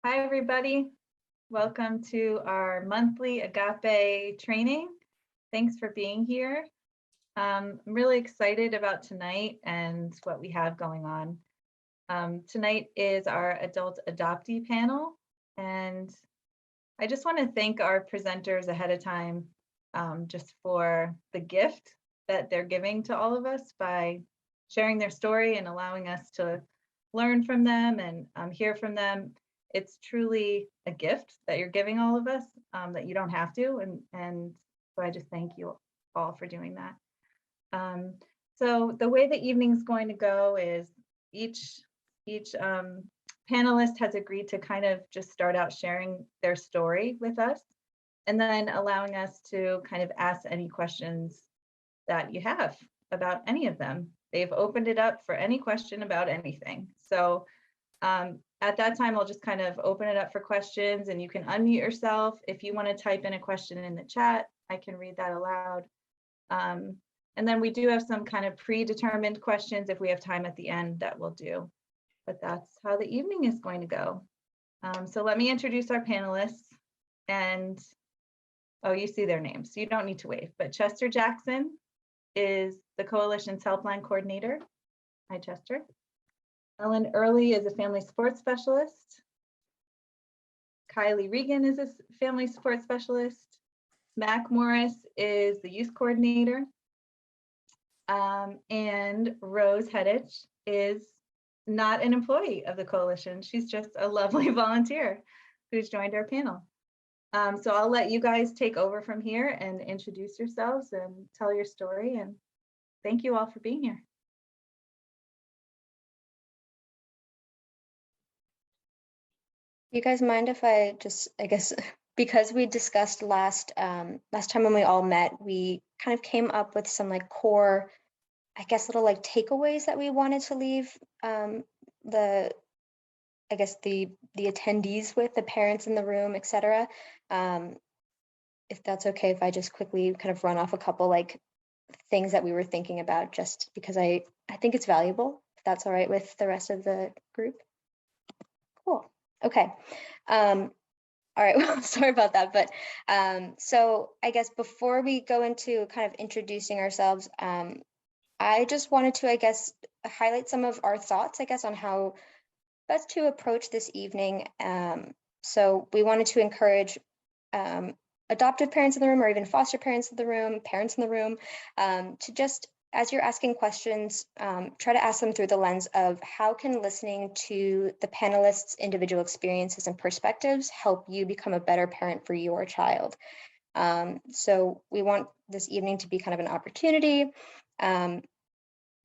Hi, everybody. Welcome to our monthly Agape training. Thanks for being here. I'm really excited about tonight and what we have going on. Tonight is our adult adoptee panel, and I just want to thank our presenters ahead of time just for the gift that they're giving to all of us by sharing their story and allowing us to learn from them and hear from them. It's truly a gift that you're giving all of us that you don't have to. And so I just thank you all for doing that. So the way the evening's going to go is each panelist has agreed to kind of just start out sharing their story with us and then allowing us to kind of ask any questions that you have about any of them. They've opened it up for any question about anything. So at that time, I'll just kind of open it up for questions and you can unmute yourself. If you want to type in a question in the chat, I can read that aloud. And then we do have some kind of predetermined questions if we have time at the end that we'll do. But that's how the evening is going to go. So let me introduce our panelists. And oh, you see their names, so you don't need to wave. But Chester Jackson is the Coalition's Helpline Coordinator. Hi, Chester. Ellen Early is a Family Support Specialist. Kylie Regan is a Family Support Specialist. Mac Morris is the Youth Coordinator. And Rose Hedich is not an employee of the Coalition. She's just a lovely volunteer who's joined our panel. So I'll let you guys take over from here and introduce yourselves and tell your story. And thank you all for being here. You guys mind if I just, I guess, because we discussed last time when we all met, we kind of came up with some like core, I guess, little like takeaways that we wanted to leave the attendees with, the parents in the room, etc. If that's okay, if I just quickly kind of run off a couple like things that we were thinking about, just because I think it's valuable, if that's all right with the rest of the group. Cool. Okay. All right. Well, sorry about that. But so I guess before we go into kind of introducing ourselves, I just wanted to, I guess, highlight some of our thoughts, I guess, on how best to approach this evening. So we wanted to encourage adoptive parents in the room, or even foster parents in the room, parents in the room, to just, as you're asking questions, try to ask them through the lens of how can listening to the panelists' individual experiences and perspectives help you become a better parent for your child. So we want this evening to be kind of an opportunity to,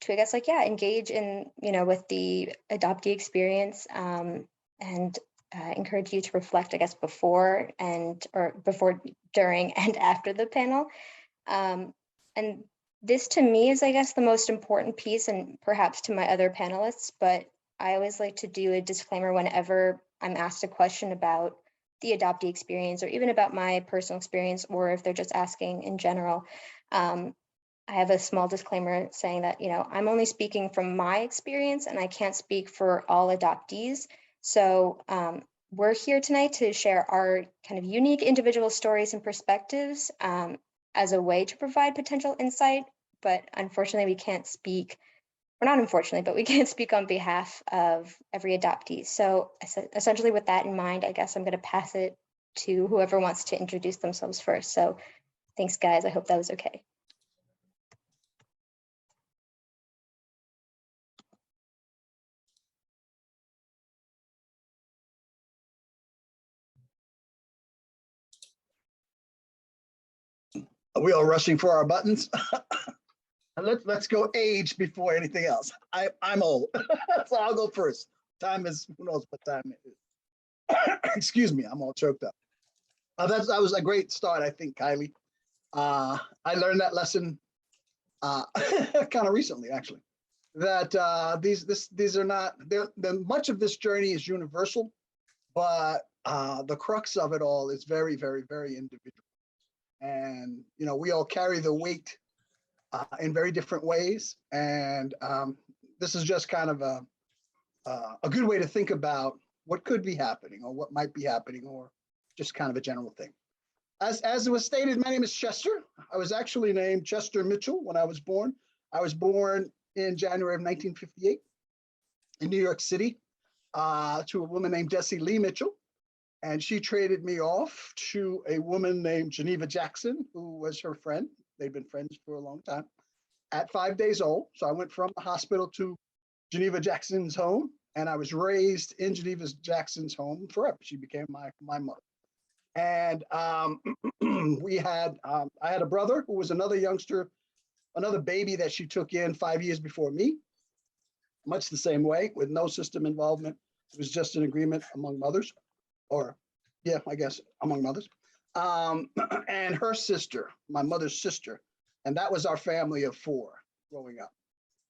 I guess, like, yeah, engage in, with the adoptee experience and encourage you to reflect, I guess, before, during, and after the panel. And this to me is, I guess, the most important piece, and perhaps to my other panelists, but I always like to do a disclaimer whenever I'm asked a question about the adoptee experience, or even about my personal experience, or if they're just asking in general. I have a small disclaimer saying that, I'm only speaking from my experience and I can't speak for all adoptees. So we're here tonight to share our kind of unique individual stories and perspectives as a way to provide potential insight. But unfortunately, we can't speak, or not unfortunately, but we can't speak on behalf of every adoptee. So essentially with that in mind, I guess I'm going to pass it to whoever wants to introduce themselves first. So thanks, guys. I hope that was okay. Are we all rushing for our buttons? Let's go age before anything else. I'm old, so I'll go first. Time is, who knows what time it is. Excuse me, I'm all choked up. That was a great start, I think, Kylie. I learned that lesson kind of recently, actually. That these are not, much of this journey is universal, but the crux of it all is very, very, very individual. And we all carry the weight in very different ways. And this is just kind of a good way to think about what could be happening or what might be happening, or just kind of a general thing. As it was stated, my name is Chester. I was actually named Chester Mitchell when I was born. I was born in January of 1958 in New York City to a woman named Jessie Lee Mitchell. And she traded me off to a woman named Geneva Jackson, who was her friend. They'd been friends for a long time. At 5 days old, so I went from the hospital to Geneva Jackson's home, and I was raised in Geneva Jackson's home forever. She became my mother. And I had a brother who was another youngster, another baby that she took in 5 years before me, much the same way, with no system involvement. It was just an agreement among mothers, or yeah, I guess among mothers. And her sister, my mother's sister, and that was our family of 4 growing up.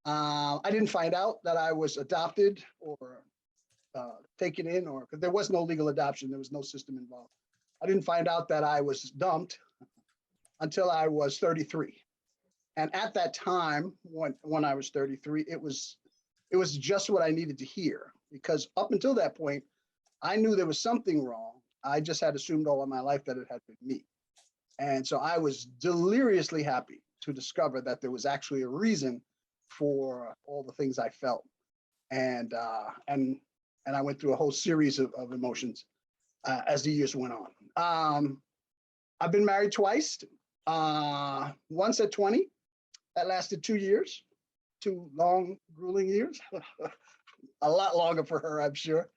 I didn't find out that I was adopted or taken in, or because there was no legal adoption, there was no system involved. I didn't find out that I was dumped until I was 33. And at that time, when I was 33, it was just what I needed to hear, because up until that point, I knew there was something wrong. I just had assumed all of my life that it had been me. And so I was deliriously happy to discover that there was actually a reason for all the things I felt. And I went through a whole series of emotions as the years went on. I've been married twice, once at 20, that lasted 2 years, 2 long, grueling years, a lot longer for her, I'm sure.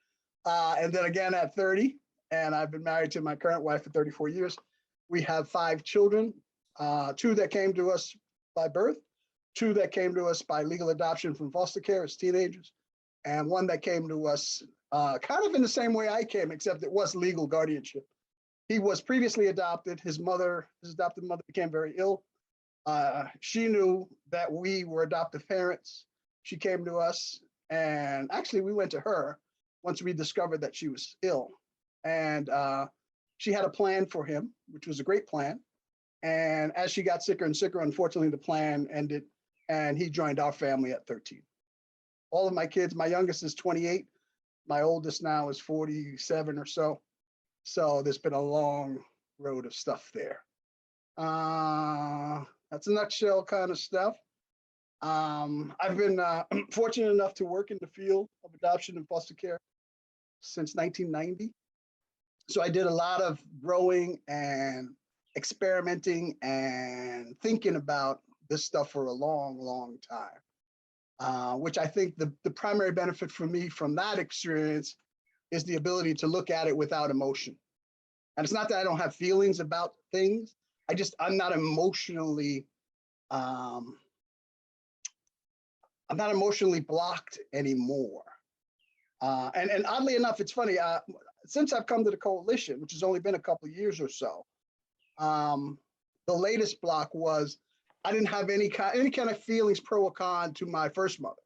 And then again at 30, and I've been married to my current wife for 34 years. We have 5 children, 2 that came to us by birth, 2 that came to us by legal adoption from foster care as teenagers, and 1 that came to us kind of in the same way I came, except it was legal guardianship. He was previously adopted. His adopted mother became very ill. She knew that we were adoptive parents. She came to us, and actually we went to her once we discovered that she was ill. And she had a plan for him, which was a great plan. And as she got sicker and sicker, unfortunately, the plan ended, and he joined our family at 13. All of my kids, my youngest is 28. My oldest now is 47 or so. So there's been a long road of stuff there. That's a nutshell kind of stuff. I've been fortunate enough to work in the field of adoption and foster care since 1990. So I did a lot of growing and experimenting and thinking about this stuff for a long, long time, which I think the primary benefit for me from that experience is the ability to look at it without emotion. And it's not that I don't have feelings about things. I'm not emotionally blocked anymore. And oddly enough, it's funny, since I've come to the coalition, which has only been a couple of years or so, the latest block was I didn't have any kind of feelings pro or con to my first mother,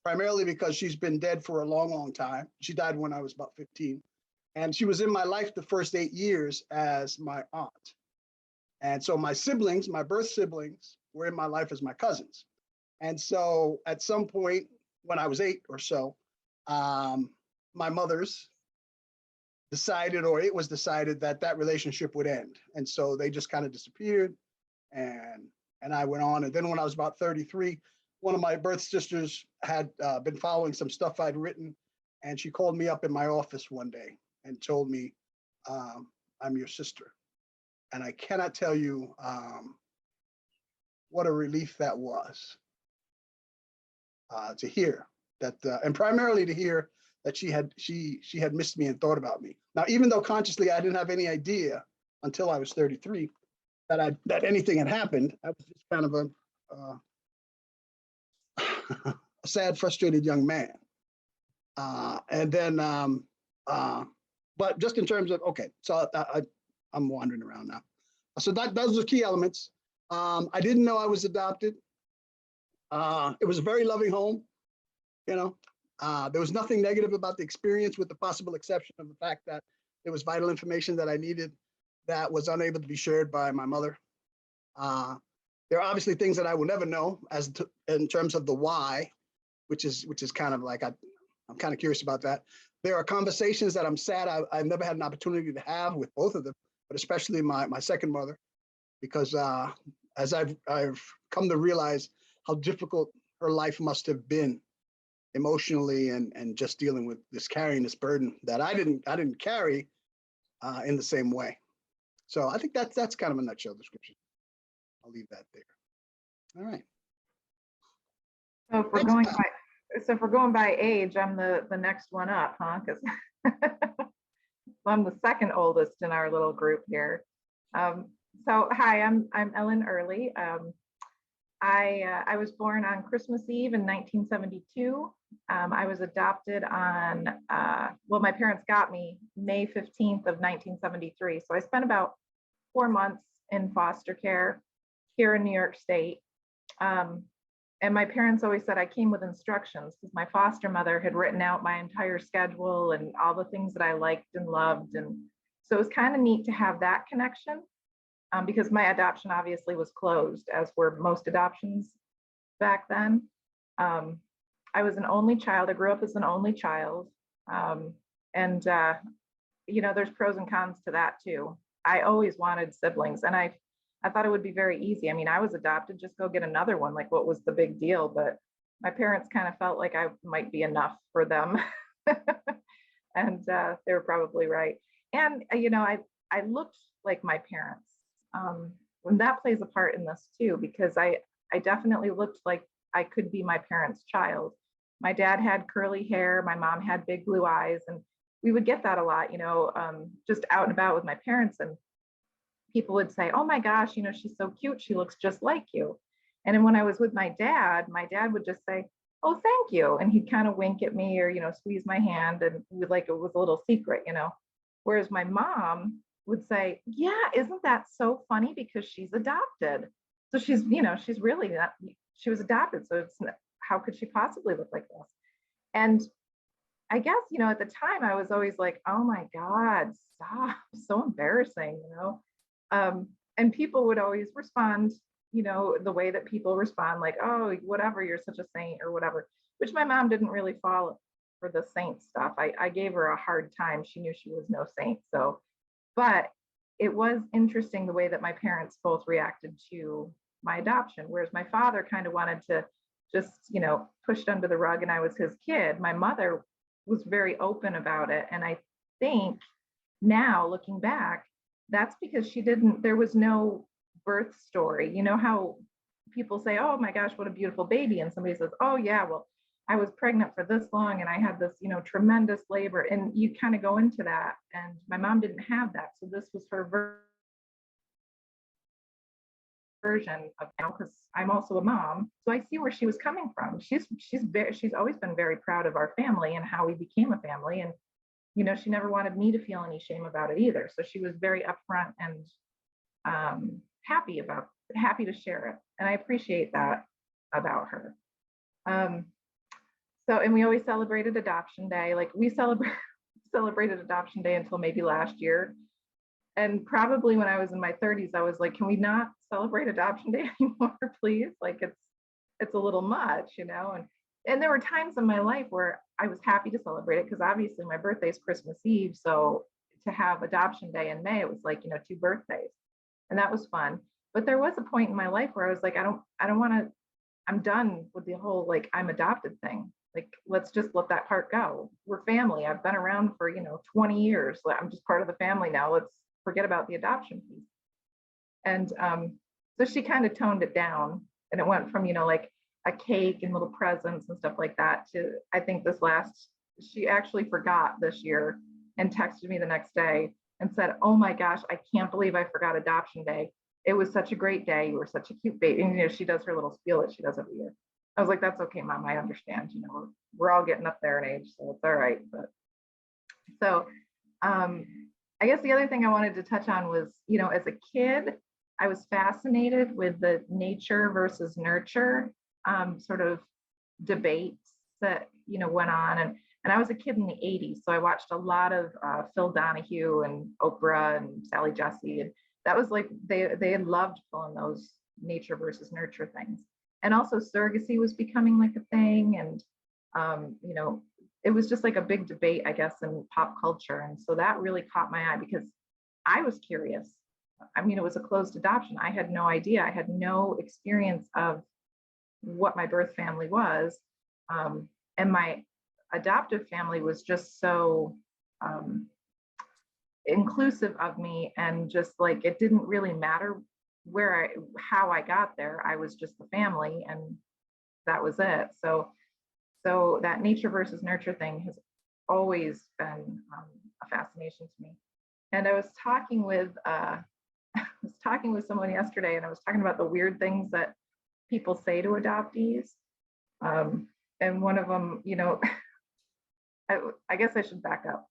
primarily because she's been dead for a long, long time. She died when I was about 15. And she was in my life the first 8 years as my aunt. And so my siblings, my birth siblings, were in my life as my cousins. And so at some point when I was 8 or so, my mother's decided, or it was decided, that that relationship would end. And so they just kind of disappeared, and I went on. And then when I was about 33, one of my birth sisters had been following some stuff I'd written, and she called me up in my office one day and told me, I'm your sister. And I cannot tell you what a relief that was to hear that, and primarily to hear that she had missed me and thought about me. Now, even though consciously I didn't have any idea until I was 33 that anything had happened, I was just kind of a sad, frustrated young man. And then, but just in terms of, okay, so I'm wandering around now. So those are key elements. I didn't know I was adopted. It was a very loving home, you know. There was nothing negative about the experience, with the possible exception of the fact that there was vital information that I needed that was unable to be shared by my mother. There are obviously things that I will never know in terms of the why, which is kind of like, I'm kind of curious about that. There are conversations that I'm sad I've never had an opportunity to have with both of them, but especially my second mother, because as I've come to realize how difficult her life must have been emotionally and just dealing with this carrying this burden that I didn't carry in the same way. So I think that's kind of a nutshell description. I'll leave that there. All right. So if we're going by age, I'm the next one up, huh? Because I'm the second oldest in our little group here. So hi, I'm Ellen Early. I was born on Christmas Eve in 1972. I was adopted on, well, my parents got me May 15th of 1973. So I spent about 4 months in foster care here in New York State. And my parents always said I came with instructions because my foster mother had written out my entire schedule and all the things that I liked and loved. And so it was kind of neat to have that connection because my adoption obviously was closed, as were most adoptions back then. I was an only child. I grew up as an only child. And you know, there's pros and cons to that too. I always wanted siblings, and I thought it would be very easy. I mean, I was adopted, just go get another one. Like, what was the big deal? But my parents kind of felt like I might be enough for them. And they were probably right. And, you know, I looked like my parents. And that plays a part in this too, because I definitely looked like I could be my parents' child. My dad had curly hair. My mom had big blue eyes. And we would get that a lot, you know, just out and about with my parents. And people would say, oh my gosh, you know, she's so cute. She looks just like you. And then when I was with my dad would just say, oh, thank you. And he'd kind of wink at me or, you know, squeeze my hand and would like it was a little secret, you know. Whereas my mom would say, yeah, isn't that so funny because she's adopted. So she's, you know, she's really not, she was adopted. So it's, how could she possibly look like this? And I guess, you know, at the time I was always like, oh my God, stop, so embarrassing, you know. And people would always respond, you know, the way that people respond, like, oh, whatever, you're such a saint or whatever, which my mom didn't really fall for the saint stuff. I gave her a hard time. She knew she was no saint. So, but it was interesting the way that my parents both reacted to my adoption, whereas my father kind of wanted to just, you know, pushed under the rug and I was his kid. My mother was very open about it. And I think now looking back, that's because there was no birth story. You know how people say, oh my gosh, what a beautiful baby. And somebody says, oh yeah, well, I was pregnant for this long and I had this, you know, tremendous labor. And you kind of go into that. And my mom didn't have that. So this was her version of, you know, because I'm also a mom. So I see where she was coming from. She's always been very proud of our family and how we became a family. And you know, she never wanted me to feel any shame about it either. So she was very upfront and happy to share it. And I appreciate that about her. So, and we always celebrated Adoption Day. Like we celebrated Adoption Day until maybe last year. And probably when I was in my 30s, I was like, can we not celebrate Adoption Day anymore, please? Like it's a little much, you know? And there were times in my life where I was happy to celebrate it because obviously my birthday is Christmas Eve. So to have Adoption Day in May, it was like, you know, 2 birthdays. And that was fun. But there was a point in my life where I was like, I don't want to, I'm done with the whole like I'm adopted thing. Like, let's just let that part go. We're family. I've been around for, you know, 20 years. I'm just part of the family now. Let's forget about the adoption piece. And so she kind of toned it down and it went from, you know, like a cake and little presents and stuff like that to, I think she actually forgot this year and texted me the next day and said, oh my gosh, I can't believe I forgot Adoption Day. It was such a great day. You were such a cute baby. And you know, she does her little spiel that she does every year. I was like, that's okay, Mom, I understand. You know, we're all getting up there in age, so it's all right. But so I guess the other thing I wanted to touch on was, you know, as a kid, I was fascinated with the nature versus nurture sort of debates that, you know, went on. And I was a kid in the 80s, so I watched a lot of Phil Donahue and Oprah and Sally Jesse. And that was like, they loved pulling those nature versus nurture things. And also surrogacy was becoming like a thing. And, you know, it was just like a big debate, I guess, in pop culture. And so that really caught my eye because I was curious. I mean, it was a closed adoption. I had no idea. I had no experience of what my birth family was. And my adoptive family was just so inclusive of me, and just like, it didn't really matter how I got there. I was just the family, and that was it. So that nature versus nurture thing has always been a fascination to me. And I was talking with someone yesterday, and I was talking about the weird things that people say to adoptees. And one of them, I guess I should back up.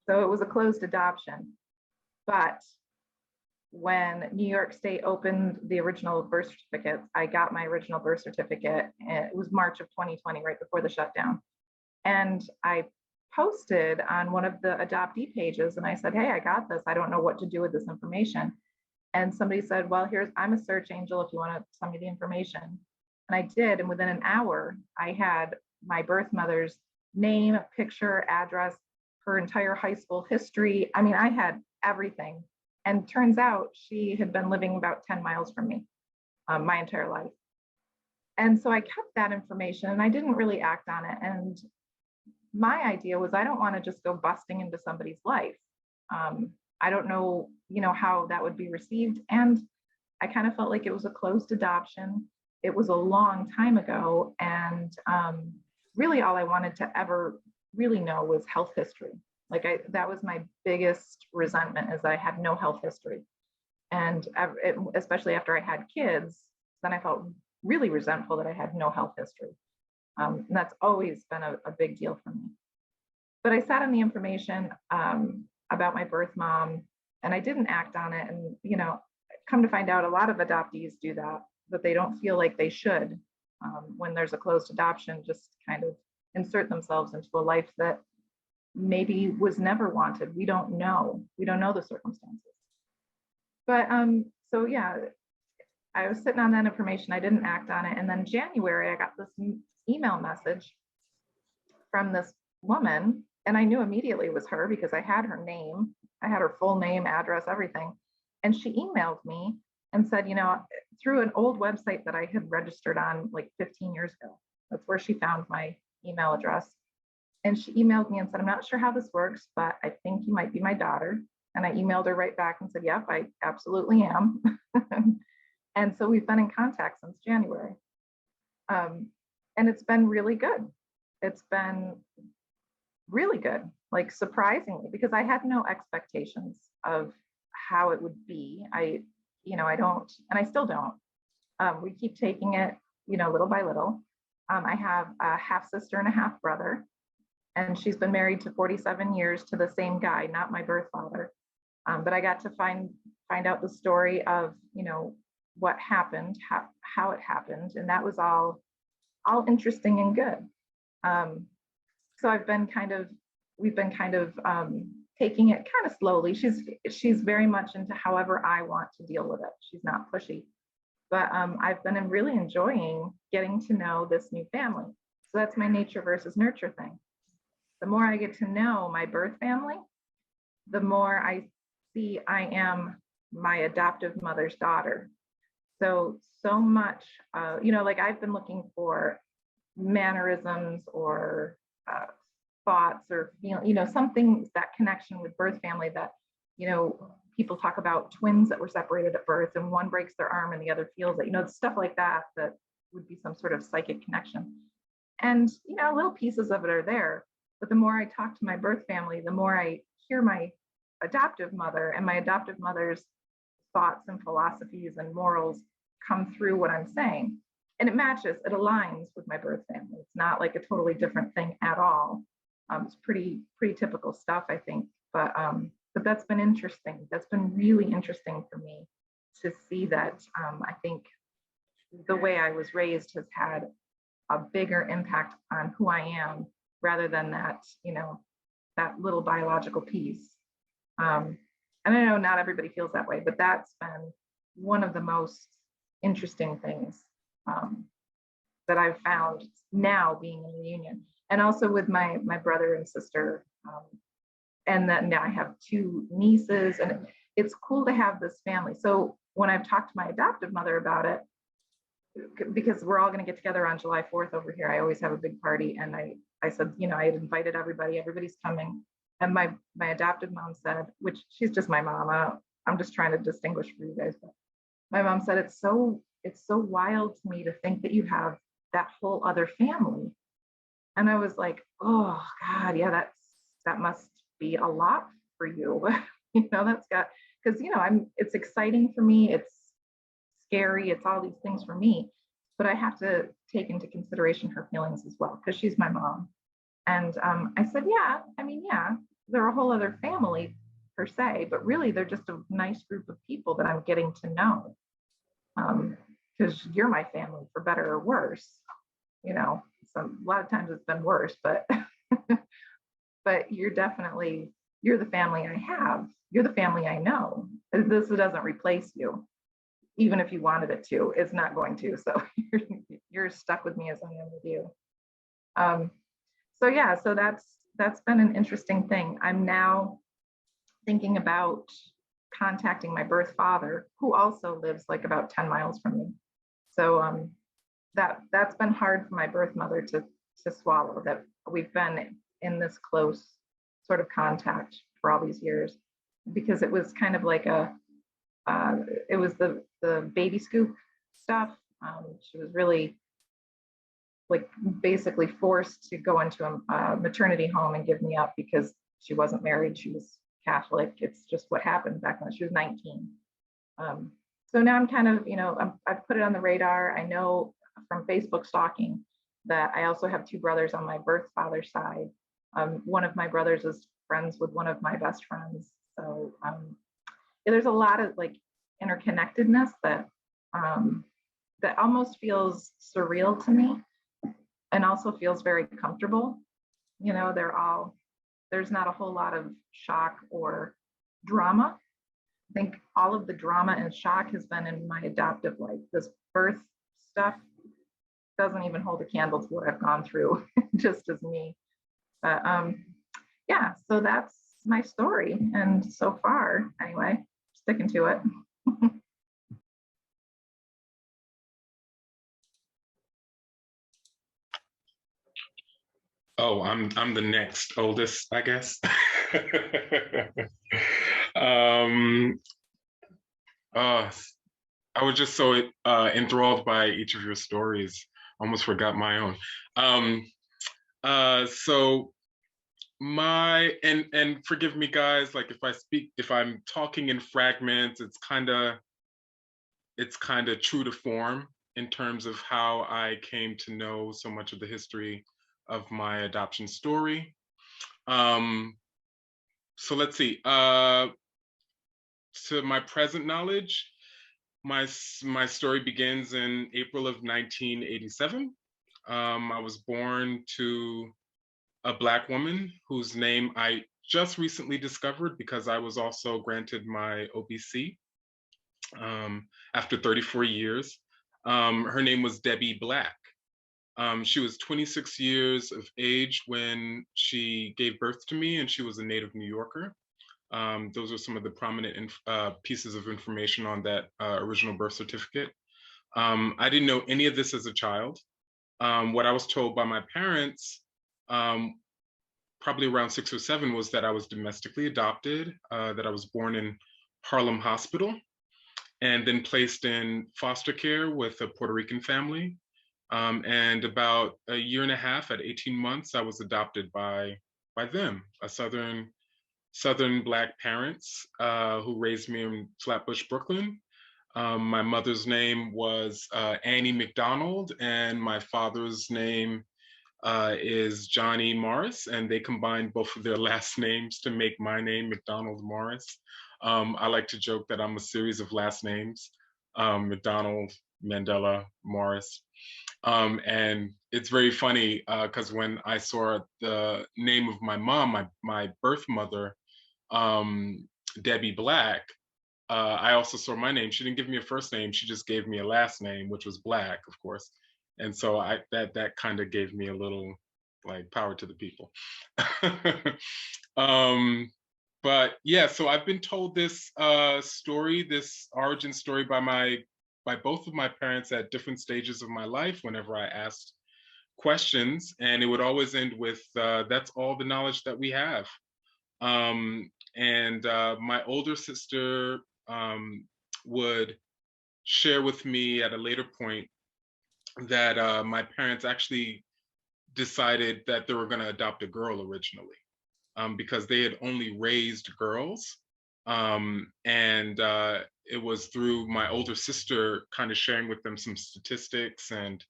So it was a closed adoption, but when New York State opened the original birth certificates, I got my original birth certificate, and it was March of 2020, right before the shutdown. And I posted on one of the adoptee pages, and I said, hey, I got this. I don't know what to do with this information. And somebody said, well, I'm a search angel if you want to send me the information. And I did. And within an hour, I had my birth mother's name, picture, address, her entire high school history. I mean, I had everything. And turns out she had been living about 10 miles from me my entire life. And so I kept that information, and I didn't really act on it. And my idea was, I don't want to just go busting into somebody's life. I don't know, how that would be received. And I kind of felt like it was a closed adoption. It was a long time ago. And really all I wanted to ever really know was health history. That was my biggest resentment, is that I had no health history. And especially after I had kids, then I felt really resentful that I had no health history. And that's always been a big deal for me. But I sat on the information about my birth mom, and I didn't act on it. And, come to find out, a lot of adoptees do that, but they don't feel like they should when there's a closed adoption, just kind of insert themselves into a life that maybe was never wanted. We don't know. We don't know the circumstances. But so yeah, I was sitting on that information. I didn't act on it. And then January, I got this email message from this woman, and I knew immediately it was her because I had her name. I had her full name, address, everything. And she emailed me and said, through an old website that I had registered on like 15 years ago. That's where she found my email address. And she emailed me and said, I'm not sure how this works, but I think you might be my daughter. And I emailed her right back and said, yep, I absolutely am. And so we've been in contact since January. And it's been really good. It's been really good, like surprisingly, because I had no expectations of how it would be. I don't, and I still don't. We keep taking it, little by little. I have a half sister and a half brother, and she's been married to 47 years to the same guy, not my birth father. But I got to find out the story of, what happened, how it happened, and that was all interesting and good. So we've been kind of taking it kind of slowly. She's very much into however I want to deal with it. She's not pushy, but I've been really enjoying getting to know this new family. So that's my nature versus nurture thing. The more I get to know my birth family, the more I see I am my adoptive mother's daughter. So much, like I've been looking for mannerisms or thoughts or something, that connection with birth family that, people talk about twins that were separated at birth and one breaks their arm and the other feels it, stuff like that would be some sort of psychic connection. And, little pieces of it are there. But the more I talk to my birth family, the more I hear my adoptive mother, and my adoptive mother's thoughts and philosophies and morals come through what I'm saying. And it matches, it aligns with my birth family. It's not like a totally different thing at all. It's pretty typical stuff, I think. But that's been interesting. That's been really interesting for me to see that. I think the way I was raised has had a bigger impact on who I am, rather than that, that little biological piece. And I know not everybody feels that way, but that's been one of the most interesting things that I've found now being in the union. and also with my brother and sister. And then now I have 2 nieces, and it's cool to have this family. So when I've talked to my adoptive mother about it, because we're all going to get together on July 4th over here, I always have a big party, and I said, you know, I had invited everybody, everybody's coming. And my adoptive mom said, which she's just my mom, I'm just trying to distinguish for you guys, but my mom said, it's so wild to me to think that you have that whole other family. And I was like, oh God, yeah, that must be a lot for you. You know, that's got, because, you know, it's exciting for me, it's scary, it's all these things for me, but I have to take into consideration her feelings as well, because she's my mom. And I said, yeah, I mean, yeah, they're a whole other family per se, but really they're just a nice group of people that I'm getting to know. Because you're my family, for better or worse. You know, so a lot of times it's been worse, but but you're the family I have. You're the family I know. This doesn't replace you. Even if you wanted it to, it's not going to. So you're stuck with me as I am with you. So yeah, so that's been an interesting thing. I'm now thinking about contacting my birth father, who also lives like about 10 miles from me. So that's been hard for my birth mother to swallow, that we've been in this close sort of contact for all these years, because it was kind of like it was the baby scoop stuff. She was really like basically forced to go into a maternity home and give me up because she wasn't married. She was Catholic. It's just what happened back when she was 19. So now I'm kind of, you know, I've put it on the radar. I know from Facebook stalking that I also have 2 brothers on my birth father's side. One of my brothers is friends with one of my best friends. So there's a lot of like interconnectedness that that almost feels surreal to me, and also feels very comfortable. You know, there's not a whole lot of shock or drama. I think all of the drama and shock has been in my adoptive life. This birth stuff doesn't even hold a candle to what I've gone through, just as me. But yeah, so that's my story. And so far, anyway, sticking to it. Oh, I'm the next oldest, I guess. um, I was just so enthralled by each of your stories. Almost forgot my own. So and forgive me, guys. Like if I'm talking in fragments, it's kind of true to form in terms of how I came to know so much of the history of my adoption story. So let's see. To my present knowledge, my story begins in April of 1987. I was born to a Black woman whose name I just recently discovered because I was also granted my OBC after 34 years. Her name was Debbie Black. She was 26 years of age when she gave birth to me, and she was a native New Yorker. Those are some of the prominent pieces of information on that original birth certificate. I didn't know any of this as a child. What I was told by my parents, probably around 6 or 7, was that I was domestically adopted, that I was born in Harlem Hospital, and then placed in foster care with a Puerto Rican family. And about a year and a half, at 18 months, I was adopted by them, a Southern Black parents who raised me in Flatbush, Brooklyn. My mother's name was Annie McDonald, and my father's name is Johnny Morris, and they combined both of their last names to make my name, McDonald Morris. I like to joke that I'm a series of last names, McDonald, Mandela, Morris. And it's very funny because when I saw the name of my mom, my birth mother, Debbie Black, I also saw my name. She didn't give me a first name. She just gave me a last name, which was Black, of course. And so that kind of gave me a little like power to the people. um, but yeah, so I've been told this story, this origin story by both of my parents at different stages of my life whenever I asked questions, and it would always end with that's all the knowledge that we have. And my older sister would share with me at a later point that my parents actually decided that they were going to adopt a girl originally, because they had only raised girls. And it was through my older sister kind of sharing with them some statistics and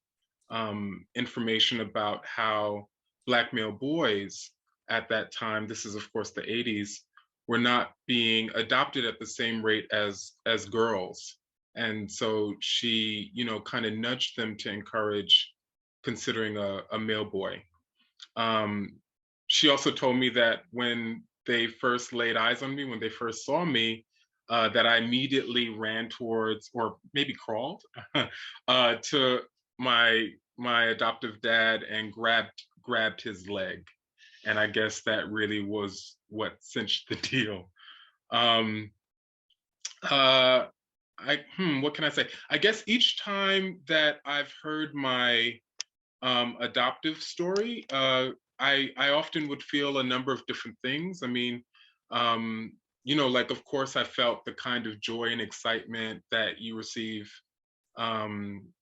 information about how Black male boys at that time, this is of course the 80s, were not being adopted at the same rate as girls. And so she, you know, kind of nudged them to encourage considering a male boy. Um, she also told me that when they first laid eyes on me, when they first saw me, that I immediately ran towards, or maybe crawled, to my adoptive dad and grabbed his leg. And I guess that really was what cinched the deal. Um, uh, what can I say? I guess each time that I've heard my adoptive story, I often would feel a number of different things. I mean, you know, like of course I felt the kind of joy and excitement that you receive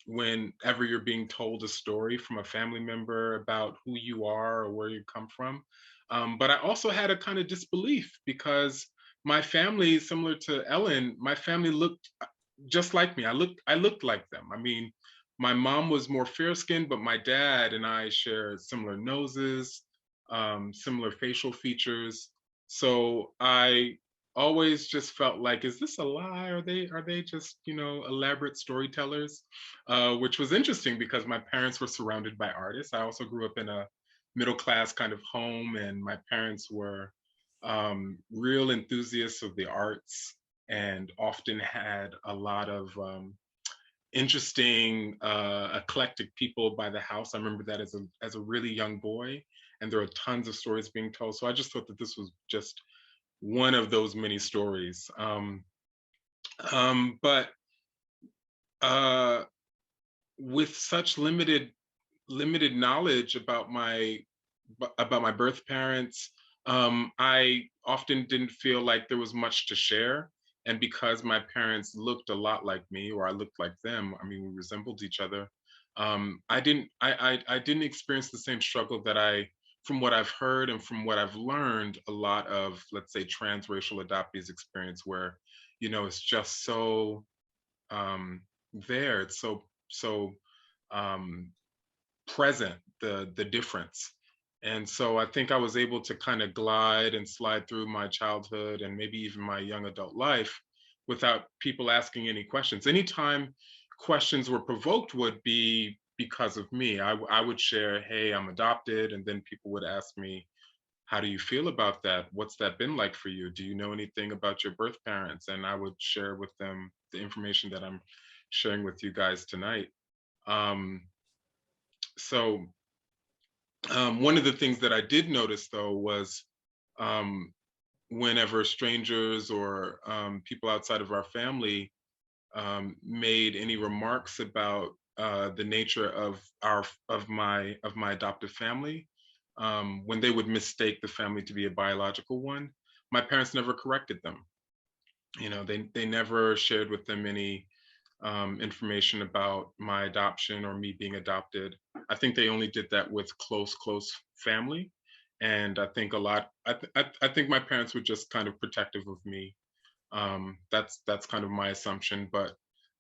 whenever you're being told a story from a family member about who you are or where you come from. But I also had a kind of disbelief because my family, similar to Ellen, my family looked just like me. I looked like them. I mean, my mom was more fair skinned, but my dad and I share similar noses, similar facial features. So I always just felt like, is this a lie? Are they just, you know, elaborate storytellers? Which was interesting because my parents were surrounded by artists. I also grew up in a middle class kind of home, and my parents were real enthusiasts of the arts and often had a lot of interesting, eclectic people by the house. I remember that as a really young boy, and there are tons of stories being told. So I just thought that this was just one of those many stories. But uh, with such limited knowledge about my birth parents, I often didn't feel like there was much to share. And because my parents looked a lot like me, or I looked like them, I mean, we resembled each other. I didn't experience the same struggle that from what I've heard and from what I've learned, a lot of, let's say, transracial adoptees experience, where, you know, it's just so there. It's so um, present, the difference. And so I think I was able to kind of glide and slide through my childhood and maybe even my young adult life without people asking any questions. Anytime questions were provoked would be because of me. I would share, hey, I'm adopted, and then people would ask me, how do you feel about that? What's that been like for you? Do you know anything about your birth parents? And I would share with them the information that I'm sharing with you guys tonight. Um, so one of the things that I did notice, though, was um, whenever strangers or people outside of our family made any remarks about the nature of my adoptive family, when they would mistake the family to be a biological one, my parents never corrected them. You know, they never shared with them any information about my adoption or me being adopted. I think they only did that with close family, and I think a lot. I think my parents were just kind of protective of me. That's kind of my assumption,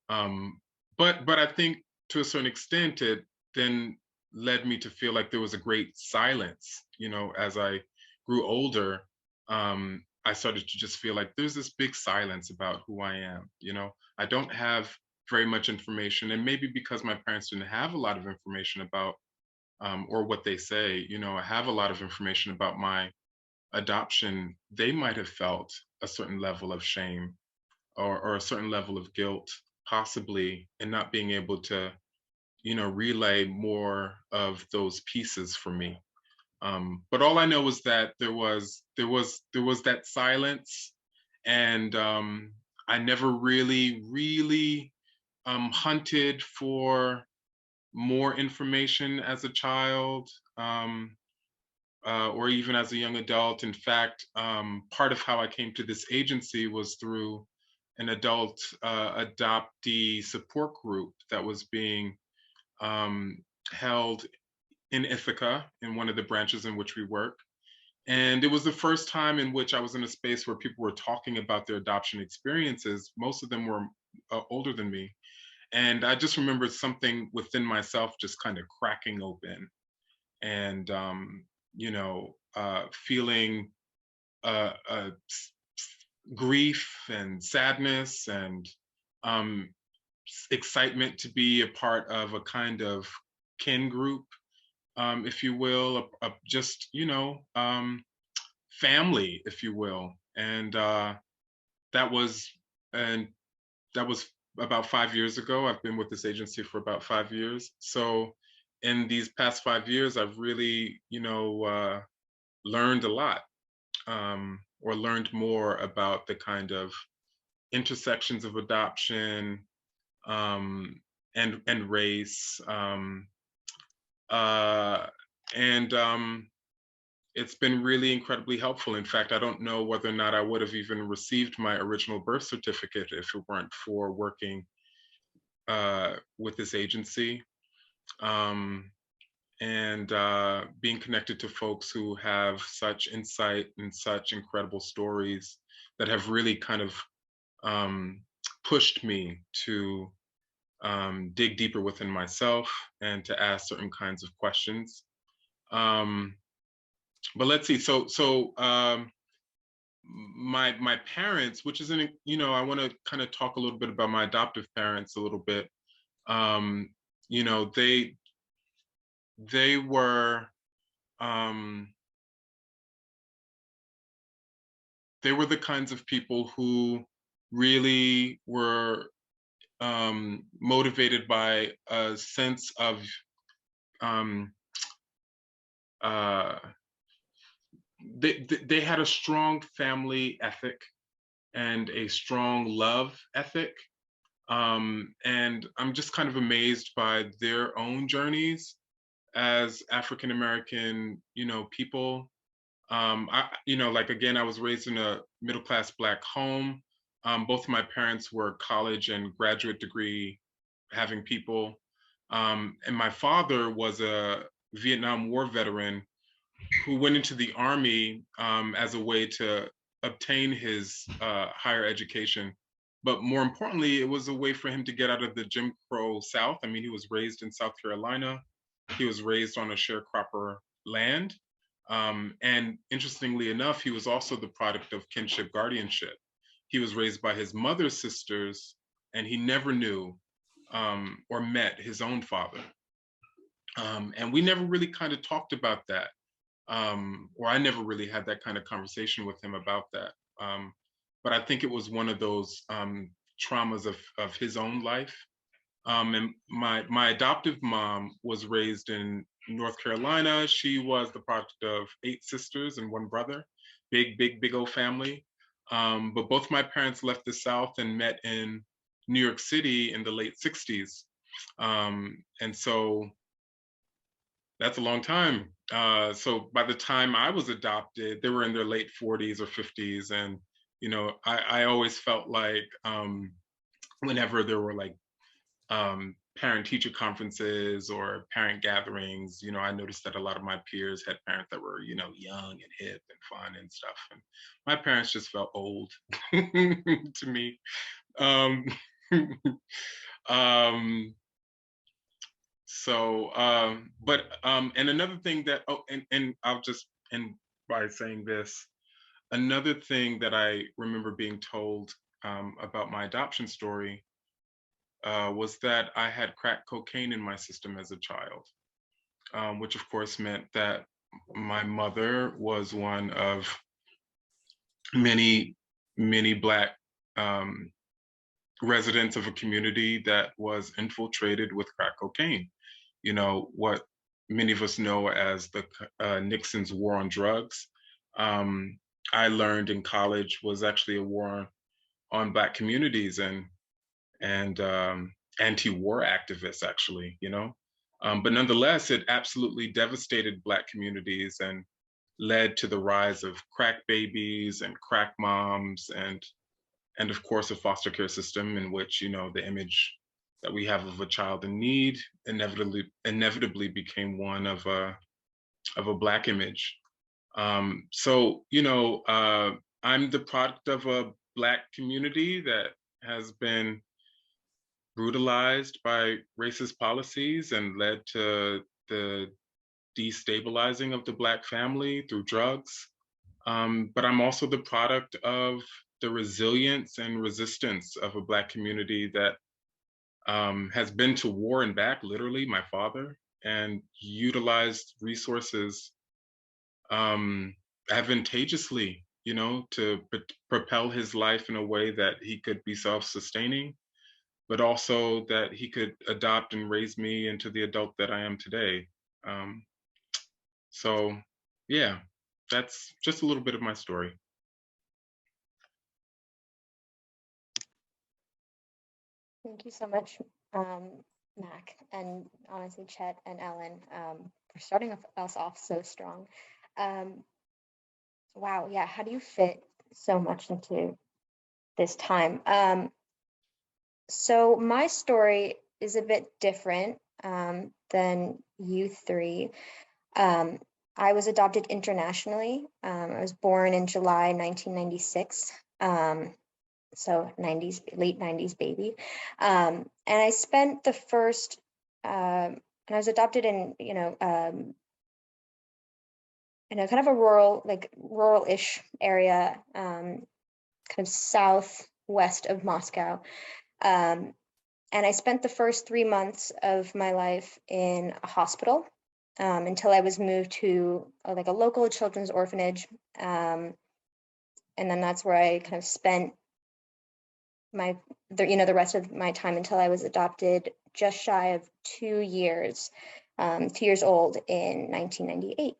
um, but I think to a certain extent it then led me to feel like there was a great silence. You know, as I grew older, I started to just feel like there's this big silence about who I am. You know, I don't have very much information, and maybe because my parents didn't have a lot of information about, or what they say, you know, I have a lot of information about my adoption, they might have felt a certain level of shame, or a certain level of guilt, possibly, in not being able to, you know, relay more of those pieces for me. But all I know was that there was that silence, and I never really hunted for more information as a child, or even as a young adult. In fact, part of how I came to this agency was through an adult adoptee support group that was being held in Ithaca, in one of the branches in which we work. And it was the first time in which I was in a space where people were talking about their adoption experiences. Most of them were older than me. And I just remembered something within myself just kind of cracking open, and, feeling grief and sadness, and excitement to be a part of a kind of kin group, if you will, just, family, if you will. And that was, and that was about 5 years ago. I've been with this agency for about 5 years. So in these past 5 years, I've really, learned a lot, or learned more about the kind of intersections of adoption, and race, uh, and it's been really incredibly helpful. In fact, I don't know whether or not I would have even received my original birth certificate if it weren't for working with this agency, and being connected to folks who have such insight and such incredible stories that have really kind of pushed me to dig deeper within myself and to ask certain kinds of questions. But let's see. My parents, which is an, I want to kind of talk a little bit about my adoptive parents a little bit. Um, you know, they were um, they were the kinds of people who really were motivated by a sense of um, uh, they had a strong family ethic and a strong love ethic. And I'm just kind of amazed by their own journeys as African American, people. Like, again, I was raised in a middle class Black home. Both of my parents were college and graduate degree having people. And my father was a Vietnam War veteran who went into the army as a way to obtain his higher education. But more importantly, it was a way for him to get out of the Jim Crow South. I mean, he was raised in South Carolina. He was raised on a sharecropper land. And interestingly enough, he was also the product of kinship guardianship. He was raised by his mother's sisters, and he never knew or met his own father. And we never really kind of talked about that, or I never really had that kind of conversation with him about that. But I think it was one of those traumas of his own life. And my adoptive mom was raised in North Carolina. She was the product of 8 sisters and 1 brother, big old family. But both my parents left the South and met in New York City in the late 60s. And so that's a long time. So by the time I was adopted, they were in their late 40s or 50s. And, I always felt like whenever there were like parent teacher conferences or parent gatherings, I noticed that a lot of my peers had parents that were, young and hip and fun and stuff. And my parents just felt old to me. Um, um, and another thing that, and I'll just end by saying this. Another thing that I remember being told about my adoption story was that I had crack cocaine in my system as a child, which of course meant that my mother was one of many Black residents of a community that was infiltrated with crack cocaine. What many of us know as the Nixon's war on drugs. I learned in college was actually a war on Black communities and anti-war activists, actually, you know. But nonetheless, it absolutely devastated Black communities and led to the rise of crack babies and crack moms and of course a foster care system in which, you know, the image that we have of a child in need inevitably became one of a Black image. So, you know, I'm the product of a Black community that has been brutalized by racist policies and led to the destabilizing of the Black family through drugs. But I'm also the product of the resilience and resistance of a Black community that has been to war and back, literally, my father, and utilized resources advantageously, you know, to propel his life in a way that he could be self-sustaining, but also that he could adopt and raise me into the adult that I am today. So yeah, that's just a little bit of my story. Thank you so much, Mac, and honestly, Chet and Ellen, for starting us off so strong. Wow, yeah, how do you fit so much into this time? So my story is a bit different than you three. I was adopted internationally. I was born in July 1996. So 90s, late 90s baby. And I spent the first, and I was adopted in, kind of a rural-ish area, kind of southwest of Moscow. And I spent the first 3 months of my life in a hospital until I was moved to like a local children's orphanage. And then that's where I kind of spent the rest of my time until I was adopted just shy of 2 years, 2 years old in 1998.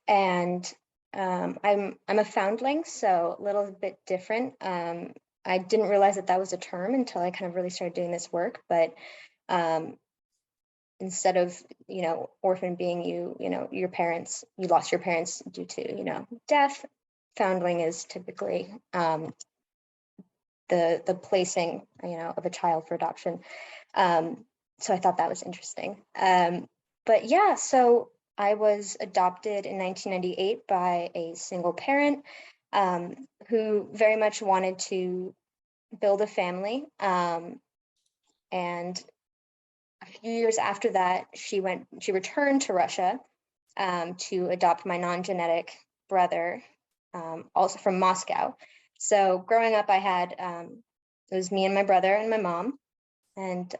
And I'm a foundling, so a little bit different. I didn't realize that was a term until I kind of really started doing this work, but instead of, orphan being you lost your parents due to, death, foundling is typically the placing, of a child for adoption. So I thought that was interesting. But yeah, so I was adopted in 1998 by a single parent who very much wanted to build a family. And a few years after that, she returned to Russia to adopt my non-genetic brother, also from Moscow. So growing up, I had, it was me and my brother and my mom, and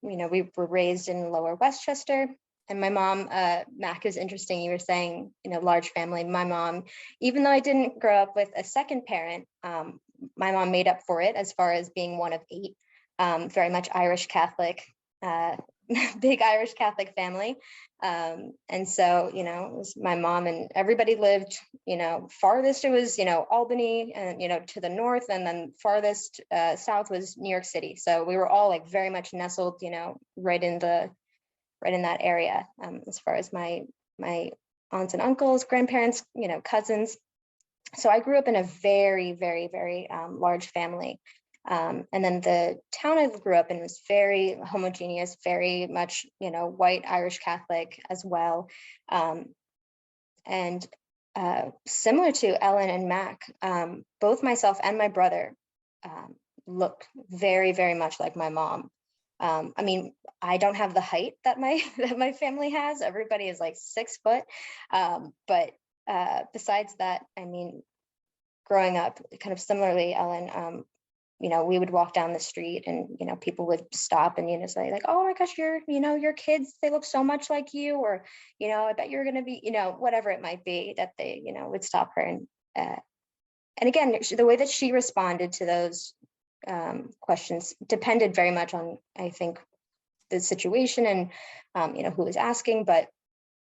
we were raised in Lower Westchester. And my mom, Mac, is interesting. You were saying, large family. My mom, even though I didn't grow up with a second parent, my mom made up for it as far as being one of 8, very much Irish Catholic, big Irish Catholic family. And so, it was my mom and everybody lived, farthest it was, Albany and, to the north, and then farthest south was New York City. So we were all like very much nestled, right in that area, as far as my aunts and uncles, grandparents, cousins. So I grew up in a very, very, very large family. And then the town I grew up in was very homogeneous, very much, white Irish Catholic as well. And similar to Ellen and Mac, both myself and my brother look very, very much like my mom. I mean, I don't have the height that my family has. Everybody is like 6 foot. But besides that, I mean, growing up kind of similarly, Ellen, we would walk down the street and, people would stop and, say like, oh my gosh, your kids, they look so much like you, or, I bet you're going to be, whatever it might be that they, would stop her. And again, the way that she responded to those questions depended very much on, I think, the situation and, you know, who was asking, but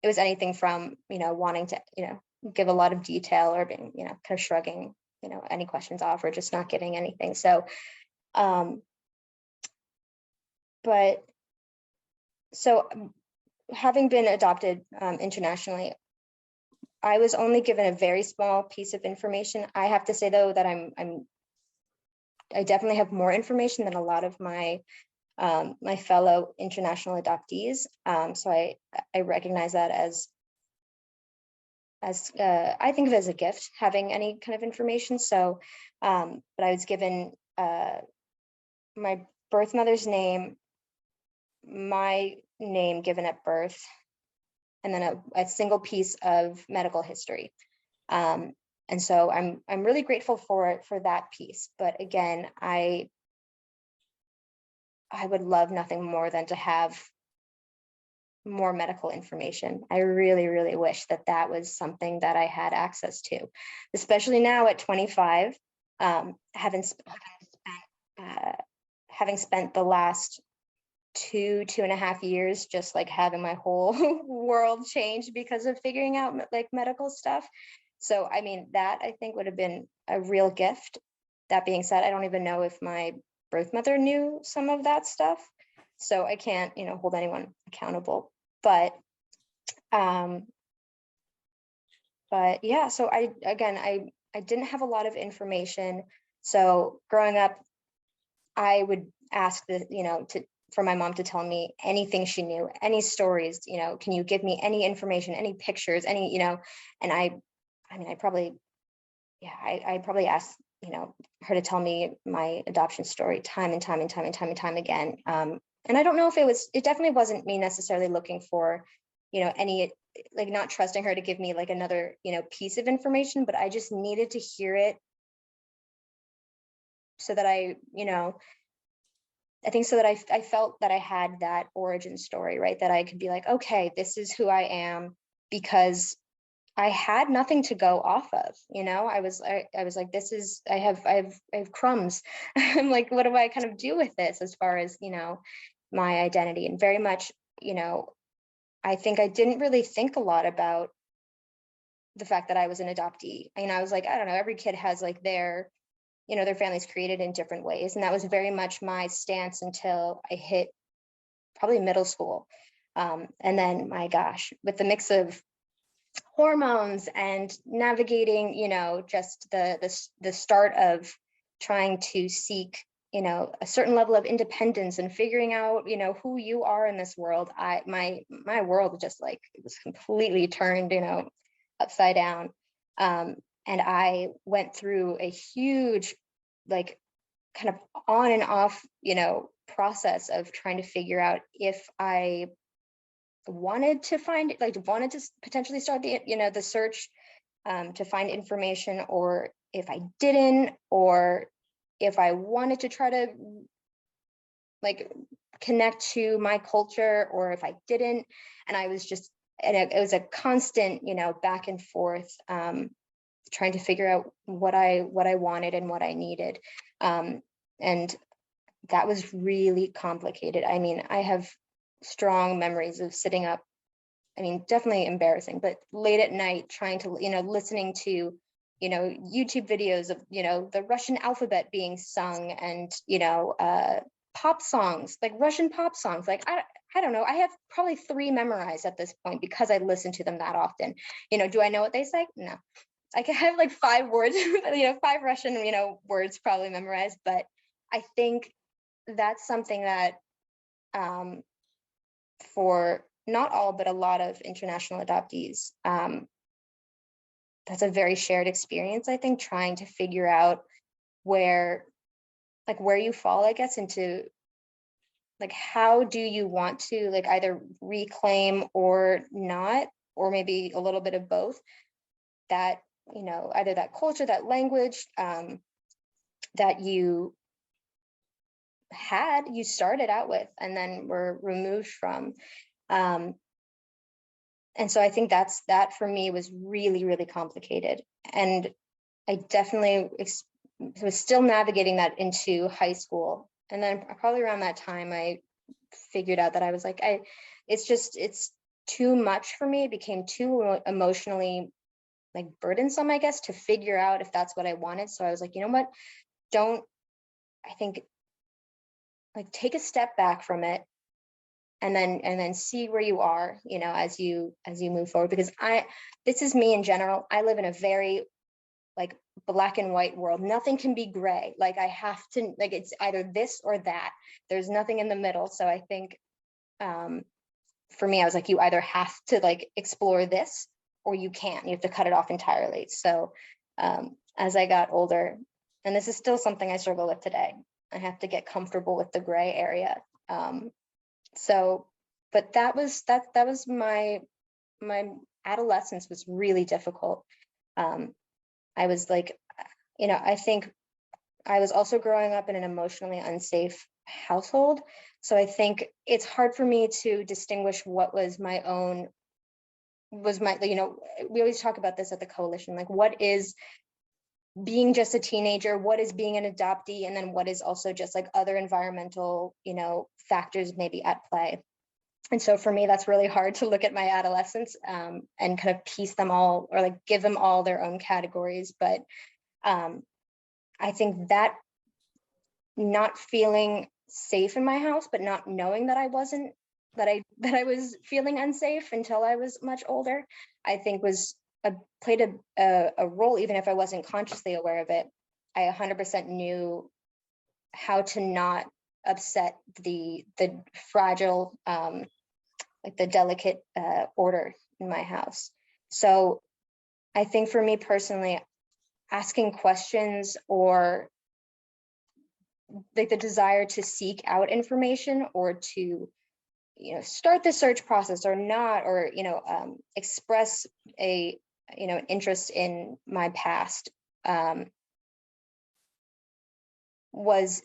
it was anything from, you know, wanting to, you know, give a lot of detail or being, you know, kind of shrugging, you know, any questions off or just not giving anything. So, but so having been adopted internationally, I was only given a very small piece of information. I have to say though that I definitely have more information than a lot of my my fellow international adoptees. So I recognize that as I think of it as a gift, having any kind of information. So, but I was given my birth mother's name, my name given at birth, and then a single piece of medical history. And so I'm really grateful for that piece. But again, I would love nothing more than to have more medical information. I really, really wish that that was something that I had access to, especially now at 25, having spent the last 2.5 years just like having my whole world change because of figuring out like medical stuff. So I mean, that I think would have been a real gift. That being said, I don't even know if my birth mother knew some of that stuff, so I can't, you know, hold anyone accountable. But yeah, so I didn't have a lot of information. So growing up, I would ask for my mom to tell me anything she knew, any stories, you know, can you give me any information, any pictures, any, you know, and I probably asked, you know, her to tell me my adoption story time and time again. And I don't know if it definitely wasn't me necessarily looking for, you know, any, like not trusting her to give me like another, you know, piece of information, but I just needed to hear it so that I, you know, I think so that I felt that I had that origin story, right? That I could be like, okay, this is who I am, because I had nothing to go off of, you know. I was like, this is, I have crumbs. I'm like, what do I kind of do with this as far as, you know, my identity? And very much, you know, I think I didn't really think a lot about the fact that I was an adoptee. I mean, I was like, I don't know, every kid has like their, you know, their family's created in different ways. And that was very much my stance until I hit probably middle school. And then, my gosh, with the mix of hormones and navigating, you know, just the start of trying to seek, you know, a certain level of independence and figuring out, you know, who you are in this world. My world just like, it was completely turned, you know, upside down. And I went through a huge, like, kind of on and off, you know, process of trying to figure out if I wanted to potentially start the, you know, the search to find information, or if I didn't, or if I wanted to try to like connect to my culture, or if I didn't. And I was just, and it was a constant, you know, back and forth, trying to figure out what I wanted and what I needed. And that was really complicated. I mean, I have strong memories of sitting up, I mean, definitely embarrassing, but late at night trying to, you know, listening to, you know, YouTube videos of, you know, the Russian alphabet being sung, and, you know, pop songs, like Russian pop songs. Like, I don't know, I have probably 3 memorized at this point because I listen to them that often. You know, do I know what they say? No. I can have like 5 words, you know, 5 Russian, you know, words probably memorized. But I think that's something that for not all, but a lot of international adoptees, that's a very shared experience, I think, trying to figure out where you fall, I guess, into like, how do you want to like either reclaim or not, or maybe a little bit of both, that, you know, either that culture, that language that you started out with and then were removed from. And so I think that for me was really, really complicated. And I definitely was still navigating that into high school. And then probably around that time, I figured out that I was like, it's too much for me. It became too emotionally like burdensome, I guess, to figure out if that's what I wanted. So I was like, you know what, I think like take a step back from it and then see where you are, as you move forward. Because this is me in general. I live in a very like black and white world. Nothing can be gray. Like I have to, like, it's either this or that. There's nothing in the middle. So I think for me, I was like, you either have to like explore this or you can't. You have to cut it off entirely. So as I got older, and this is still something I struggle with today, I have to get comfortable with the gray area. But that was my adolescence was really difficult. I was like, I think I was also growing up in an emotionally unsafe household. So I think it's hard for me to distinguish what was my, we always talk about this at the coalition, like what is being just a teenager, what is being an adoptee, and then what is also just like other environmental, factors maybe at play. And so for me, that's really hard to look at my adolescence and kind of piece them all or like give them all their own categories. But I think that not feeling safe in my house, but not knowing that I wasn't, that I was feeling unsafe until I was much older, I think played a role, even if I wasn't consciously aware of it. I 100% knew how to not upset the fragile, like the delicate order in my house. So I think for me personally, asking questions or like the desire to seek out information or to, start the search process or not, or, express an interest in my past was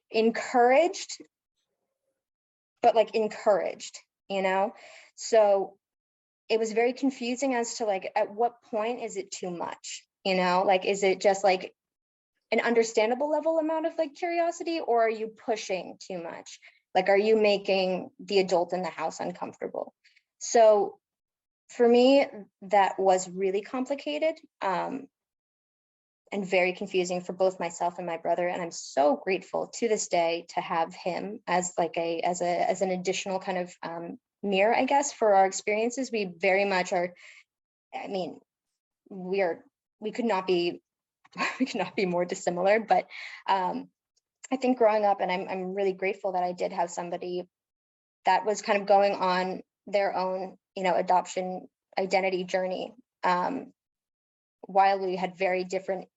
encouraged, but like encouraged, so it was very confusing as to like, at what point is it too much, like, is it just like an understandable level amount of like curiosity, or are you pushing too much? Like, are you making the adult in the house uncomfortable? So for me, that was really complicated and very confusing for both myself and my brother. And I'm so grateful to this day to have him as like as an additional kind of mirror, I guess, for our experiences. We very much are, I mean, we could not be more dissimilar, but I think growing up, and I'm really grateful that I did have somebody that was kind of going on their own, adoption identity journey, while we had very different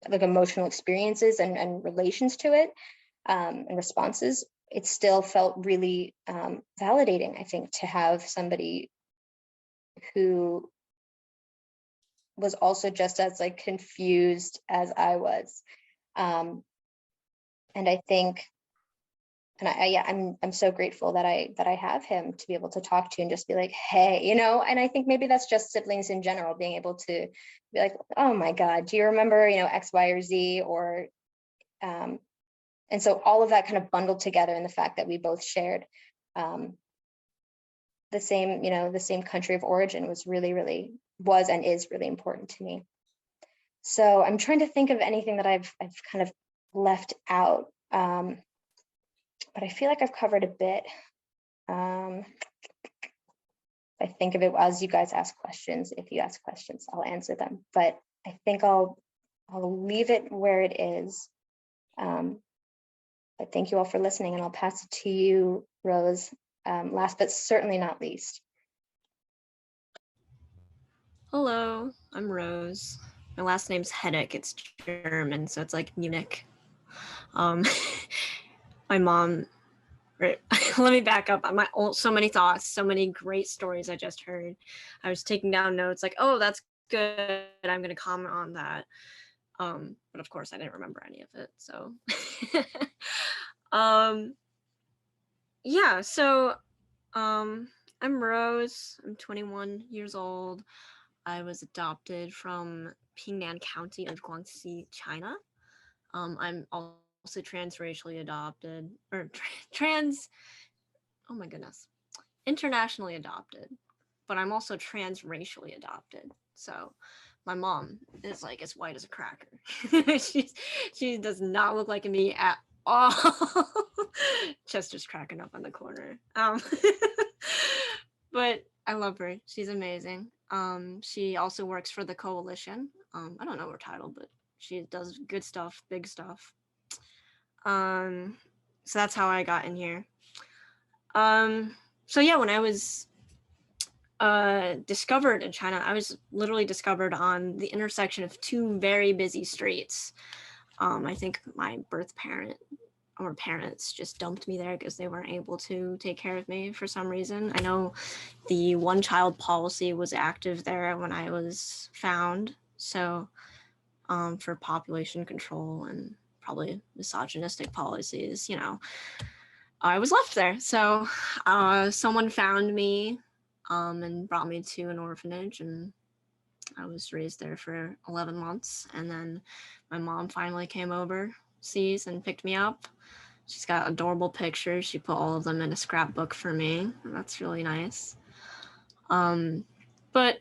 like emotional experiences and relations to it and responses. It still felt really validating, I think, to have somebody who was also just as like confused as I was. And I think, and I'm so grateful that I have him to be able to talk to and just be like, hey, and I think maybe that's just siblings in general, being able to be like, oh my God, do you remember, X, Y, or Z, or, and so all of that kind of bundled together in the fact that we both shared the same country of origin was really, really and is really important to me. So I'm trying to think of anything that I've kind of left out, but I feel like I've covered a bit. I think of it as you guys ask questions. If you ask questions, I'll answer them. But I think I'll leave it where it is. But thank you all for listening, and I'll pass it to you, Rose, last but certainly not least. Hello, I'm Rose. My last name's Hedek. It's German, so it's like Munich. My mom, right, let me back up. So many thoughts, so many great stories I just heard. I was taking down notes like, oh, that's good. I'm going to comment on that. But of course I didn't remember any of it. So, yeah, so I'm Rose. I'm 21 years old. I was adopted from Pingnan County of Guangxi, China. I'm also transracially adopted, or trans, oh my goodness, internationally adopted, but I'm also transracially adopted. So my mom is like as white as a cracker. She does not look like me at all. Chester's cracking up in the corner. But I love her. She's amazing. She also works for the coalition. I don't know her title, but she does good stuff, big stuff. So that's how I got in here. So yeah, when I was discovered in China, I was literally discovered on the intersection of two very busy streets. I think my birth parent or parents just dumped me there because they weren't able to take care of me for some reason. I know the one child policy was active there when I was found. So for population control and probably misogynistic policies, you know, I was left there. So someone found me and brought me to an orphanage, and I was raised there for 11 months. And then my mom finally came overseas and picked me up. She's got adorable pictures. She put all of them in a scrapbook for me. That's really nice. But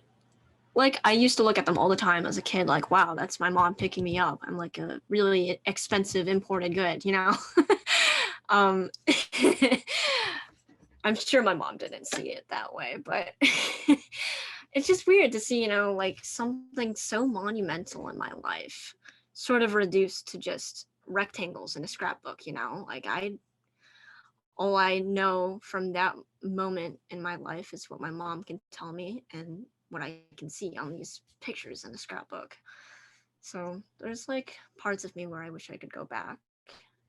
like, I used to look at them all the time as a kid, like, wow, that's my mom picking me up. I'm like a really expensive imported good, you know? I'm sure my mom didn't see it that way, but it's just weird to see, you know, like something so monumental in my life sort of reduced to just rectangles in a scrapbook, you know? Like all I know from that moment in my life is what my mom can tell me and what I can see on these pictures in the scrapbook. So there's like parts of me where I wish I could go back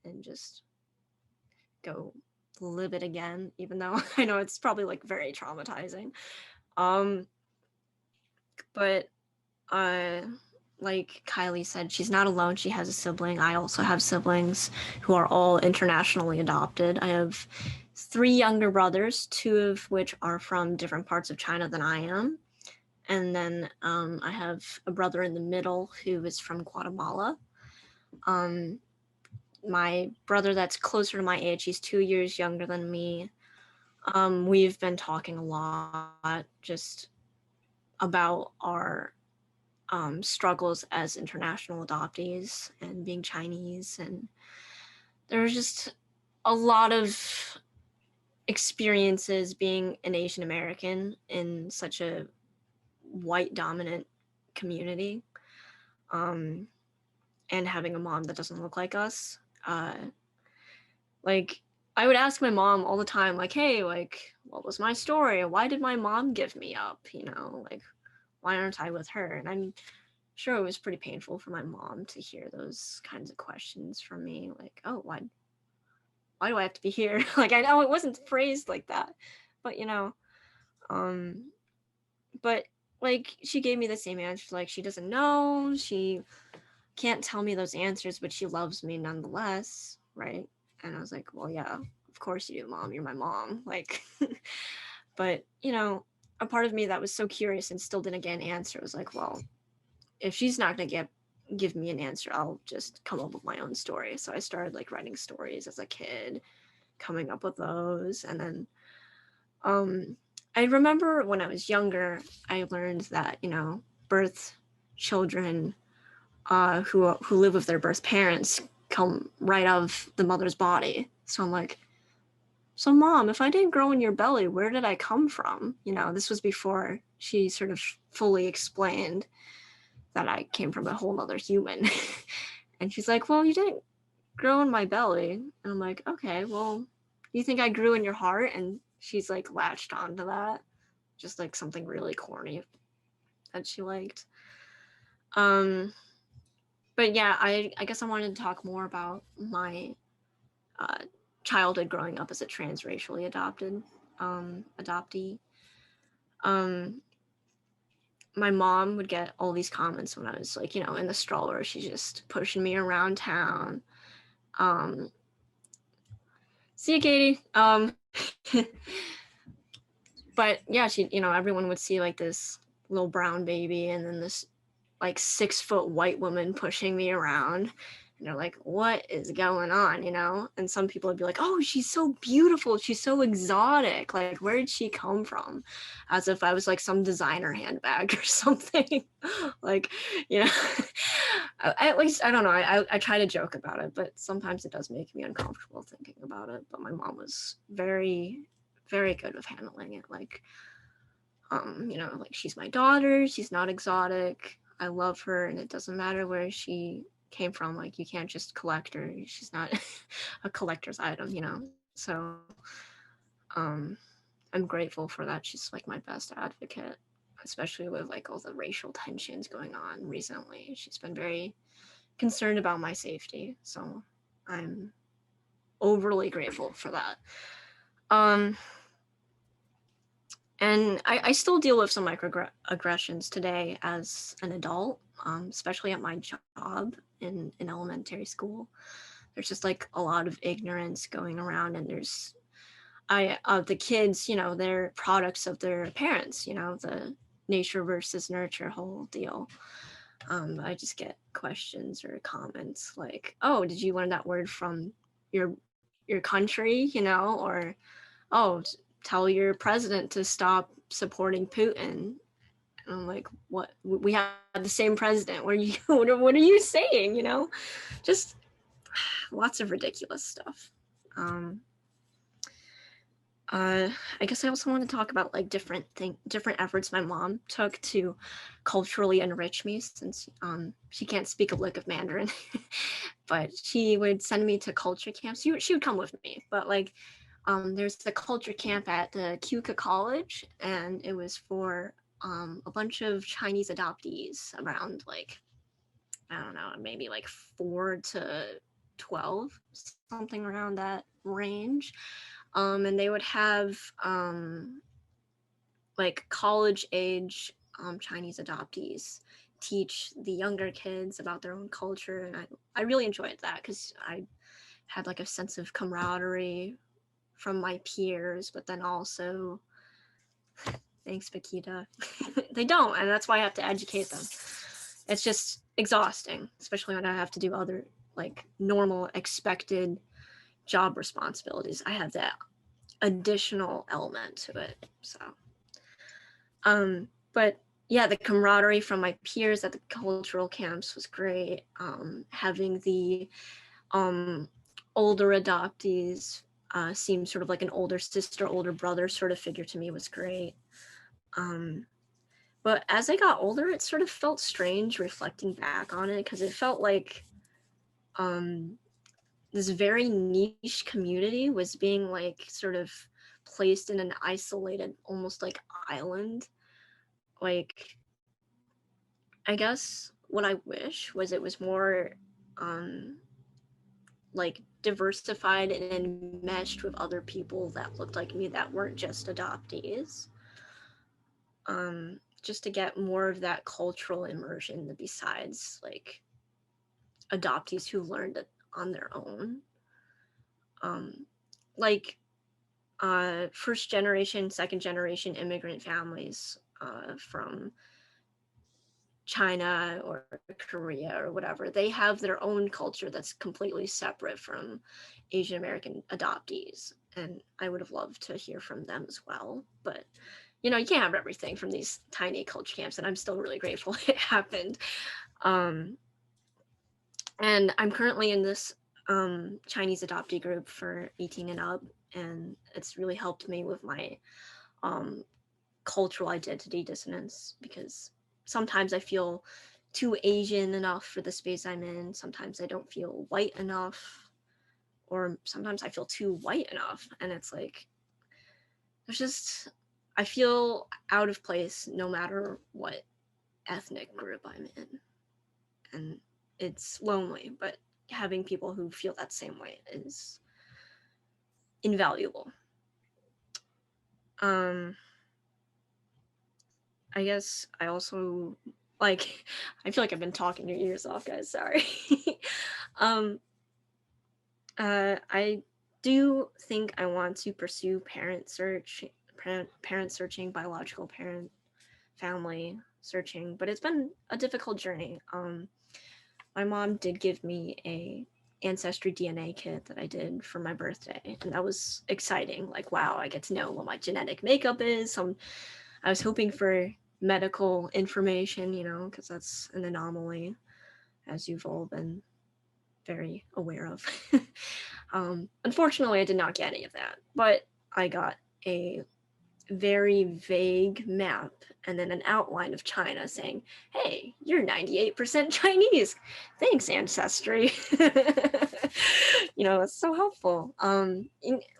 and just go live it again, even though I know it's probably like very traumatizing. But like Kylie said, she's not alone. She has a sibling. I also have siblings who are all internationally adopted. I have 3 younger brothers, 2 of which are from different parts of China than I am. And then I have a brother in the middle who is from Guatemala. My brother that's closer to my age, he's 2 years younger than me. We've been talking a lot just about our struggles as international adoptees and being Chinese. And there's just a lot of experiences being an Asian American in such a white dominant community, and having a mom that doesn't look like us. Like I would ask my mom all the time, like, hey, like, what was my story? Why did my mom give me up? You know, like, why aren't I with her? And I'm sure it was pretty painful for my mom to hear those kinds of questions from me, like, oh, why do I have to be here? Like, I know it wasn't phrased like that, but you know, but like she gave me the same answer, like she doesn't know, she can't tell me those answers, but she loves me nonetheless, right? And I was like, well, yeah, of course you do, Mom, you're my mom, like. But you know, a part of me that was so curious and still didn't get an answer was like, well, if she's not gonna give me an answer, I'll just come up with my own story. So I started like writing stories as a kid, coming up with those. And then I remember when I was younger, I learned that, you know, birth children who live with their birth parents come right out of the mother's body. So I'm like, so Mom, if I didn't grow in your belly, where did I come from? You know, this was before she sort of fully explained that I came from a whole nother human. And she's like, well, you didn't grow in my belly. And I'm like, okay, well, you think I grew in your heart? And she's like latched onto that, just like something really corny that she liked. But yeah, I guess I wanted to talk more about my childhood growing up as a transracially adopted adoptee. My mom would get all these comments when I was like, you know, in the stroller. She's just pushing me around town. See you, Katie. But yeah, she, you know, everyone would see like this little brown baby and then this like 6-foot white woman pushing me around. And they're like, what is going on, you know? And some people would be like, oh, she's so beautiful. She's so exotic. Like, where did she come from? As if I was like some designer handbag or something. Like, you know, at least, I don't know. I try to joke about it, but sometimes it does make me uncomfortable thinking about it. But my mom was very, very good with handling it. Like, you know, like she's my daughter. She's not exotic. I love her, and it doesn't matter where she came from. Like, you can't just collect her. She's not a collector's item, you know. So I'm grateful for that. She's like my best advocate, especially with like all the racial tensions going on recently. She's been very concerned about my safety, so I'm overly grateful for that. And I still deal with some microaggressions today as an adult, especially at my job in elementary school. There's just like a lot of ignorance going around, and there's the kids, you know, they're products of their parents, you know, the nature versus nurture whole deal. I just get questions or comments like, oh, did you learn that word from your country, you know, or oh, tell your president to stop supporting Putin. And I'm like, what? We have the same president. What are you? What are you saying? You know, just lots of ridiculous stuff. I guess I also want to talk about like different efforts my mom took to culturally enrich me, since she can't speak a lick of Mandarin, but she would send me to culture camps. She would come with me, but like there's a culture camp at the Keuka College, and it was for a bunch of Chinese adoptees around like, I don't know, maybe like 4 to 12, something around that range. And they would have like college age Chinese adoptees teach the younger kids about their own culture. And I really enjoyed that because I had like a sense of camaraderie from my peers, but then also, thanks, Pakita, they don't, and that's why I have to educate them. It's just exhausting, especially when I have to do other like normal expected job responsibilities. I have that additional element to it. So but yeah, the camaraderie from my peers at the cultural camps was great. Having the older adoptees seem sort of like an older sister, older brother sort of figure to me was great. But as I got older, it sort of felt strange reflecting back on it, because it felt like this very niche community was being like sort of placed in an isolated, almost like island. Like, I guess what I wish was it was more like diversified and enmeshed with other people that looked like me that weren't just adoptees. Just to get more of that cultural immersion besides like adoptees who learned it on their own. Like first generation, second generation immigrant families from China or Korea or whatever, they have their own culture that's completely separate from Asian American adoptees. And I would have loved to hear from them as well. But, you know, you can't have everything from these tiny culture camps, and I'm still really grateful it happened. And I'm currently in this Chinese adoptee group for 18 and up, and it's really helped me with my cultural identity dissonance, because sometimes I feel too Asian enough for the space I'm in. Sometimes I don't feel white enough, or sometimes I feel too white enough. And it's like, there's just, I feel out of place no matter what ethnic group I'm in. And it's lonely, but having people who feel that same way is invaluable. I guess I also like, I feel like I've been talking your ears off, guys, sorry. I do think I want to pursue parent searching, biological parent, family searching, but it's been a difficult journey. my mom did give me a ancestry DNA kit that I did for my birthday, and that was exciting. Like, wow, I get to know what my genetic makeup is. I was hoping for medical information, you know, because that's an anomaly, as you've all been very aware of. Unfortunately, I did not get any of that, but I got a very vague map and then an outline of China saying, hey, you're 98% Chinese. Thanks, Ancestry. You know, it's so helpful.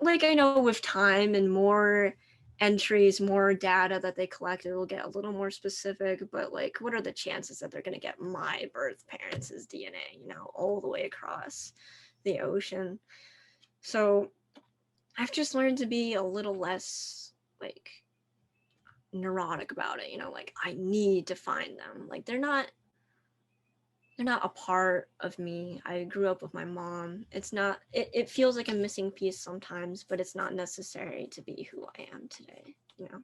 Like, I know with time and more entries, more data that they collect, it will get a little more specific, but like, what are the chances that they're going to get my birth parents' DNA, you know, all the way across the ocean? So I've just learned to be a little less like neurotic about it, you know, like I need to find them. Like they're not a part of me. I grew up with my mom. It's not, it feels like a missing piece sometimes, but it's not necessary to be who I am today, you know.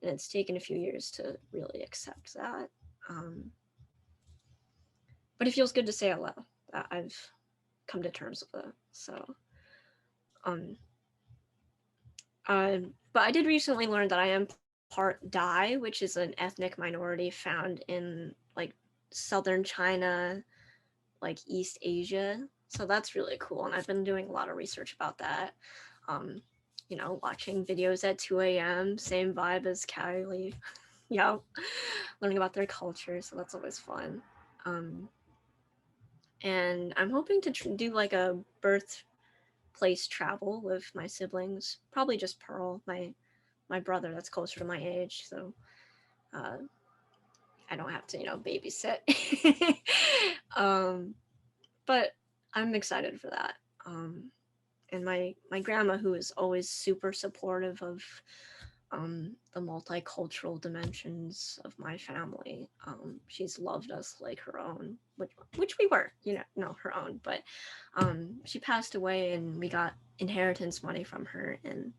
And it's taken a few years to really accept that. But it feels good to say out loud that I've come to terms with it. So but I did recently learn that I am part Dai, which is an ethnic minority found in like southern China, like East Asia. So that's really cool. And I've been doing a lot of research about that. You know, watching videos at 2 a.m., same vibe as Kylie. Yeah, learning about their culture. So that's always fun. And I'm hoping to do like a birthplace travel with my siblings, probably just Pearl, my brother that's closer to my age. So I don't have to, you know, babysit. But I'm excited for that. And my grandma, who is always super supportive of the multicultural dimensions of my family, she's loved us like her own, which we were, you know, no, her own. But she passed away, and we got inheritance money from her, and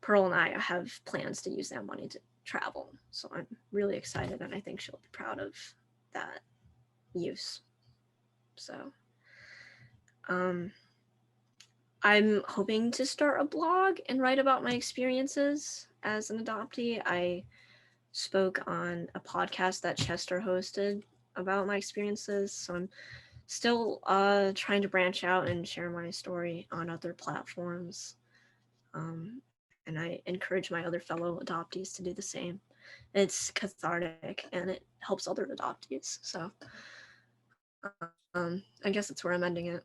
Pearl and I have plans to use that money to travel. So I'm really excited, and I think she'll be proud of that use. So I'm hoping to start a blog and write about my experiences as an adoptee. I spoke on a podcast that Chester hosted about my experiences. So I'm still trying to branch out and share my story on other platforms. And I encourage my other fellow adoptees to do the same. It's cathartic and it helps other adoptees. So I guess that's where I'm ending it.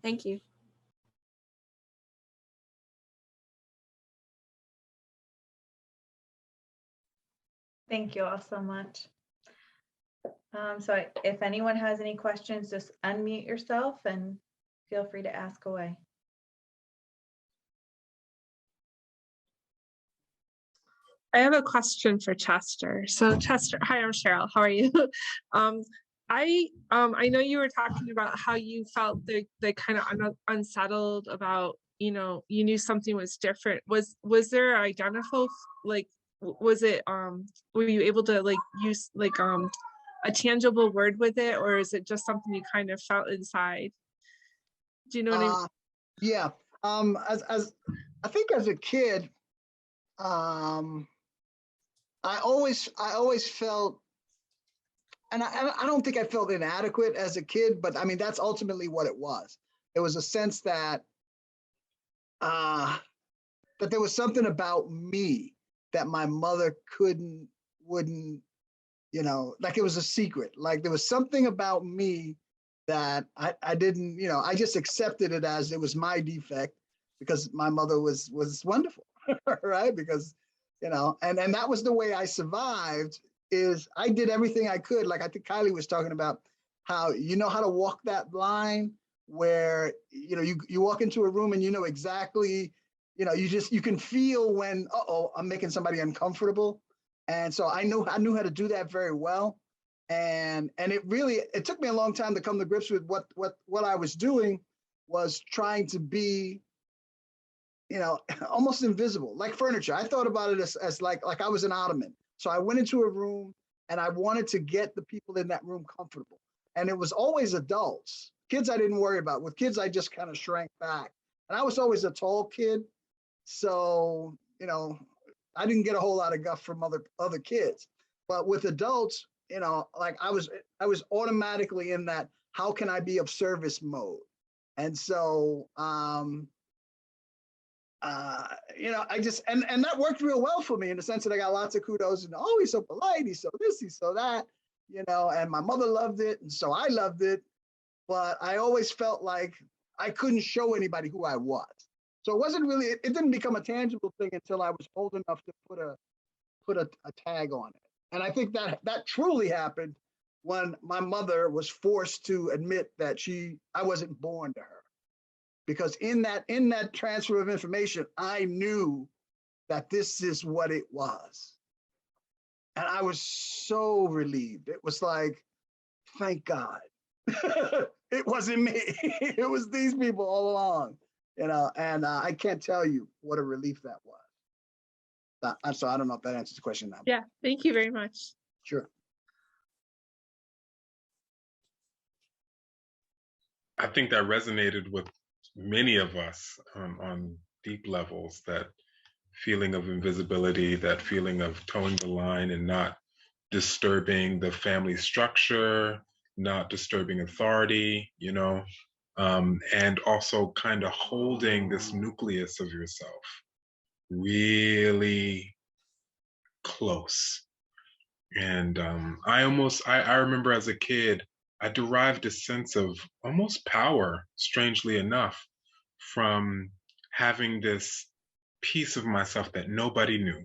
Thank you. Thank you all so much. So if anyone has any questions, just unmute yourself and feel free to ask away. I have a question for Chester. So Chester, hi, I'm Cheryl. How are you? I know you were talking about how you felt the kind of unsettled about, you know, you knew something was different. Was there identical, like, was it, were you able to like use like a tangible word with it, or is it just something you kind of felt inside? Do you know what I mean? Yeah. As I think as a kid, I always felt, and I don't think I felt inadequate as a kid, but I mean, that's ultimately what it was. It was a sense that that there was something about me that my mother wouldn't, you know, like it was a secret. Like there was something about me that I didn't, you know, I just accepted it as it was my defect because my mother was wonderful, right? Because, you know, and that was the way I survived. Is I did everything I could. Like I think Kylie was talking about how you know how to walk that line where, you know, you walk into a room and you know exactly, you know, you can feel when, uh-oh, I'm making somebody uncomfortable. And so I knew how to do that very well. And it took me a long time to come to grips with what I was doing was trying to be, you know, almost invisible, like furniture. I thought about it as like I was an ottoman. So I went into a room and I wanted to get the people in that room comfortable. And it was always adults. Kids I didn't worry about. With kids, I just kind of shrank back. And I was always a tall kid. So, you know, I didn't get a whole lot of guff from other kids. But with adults, you know, like I was automatically in that, how can I be of service mode? And so, you know, I just, and that worked real well for me in the sense that I got lots of kudos and, oh, he's so polite, he's so this, he's so that, you know, and my mother loved it. And so I loved it, but I always felt like I couldn't show anybody who I was. So it wasn't really, it didn't become a tangible thing until I was old enough to put a tag on it. And I think that truly happened when my mother was forced to admit that I wasn't born to her. Because in that transfer of information, I knew that this is what it was. And I was so relieved. It was like, thank God. It wasn't me. It was these people all along, you know, and I can't tell you what a relief that was. So I don't know if that answers the question now. Yeah, thank you very much. Sure. I think that resonated with many of us on deep levels, that feeling of invisibility, that feeling of towing the line and not disturbing the family structure, not disturbing authority, you know, and also kind of holding this nucleus of yourself really close. And I remember as a kid, I derived a sense of almost power, strangely enough, from having this piece of myself that nobody knew.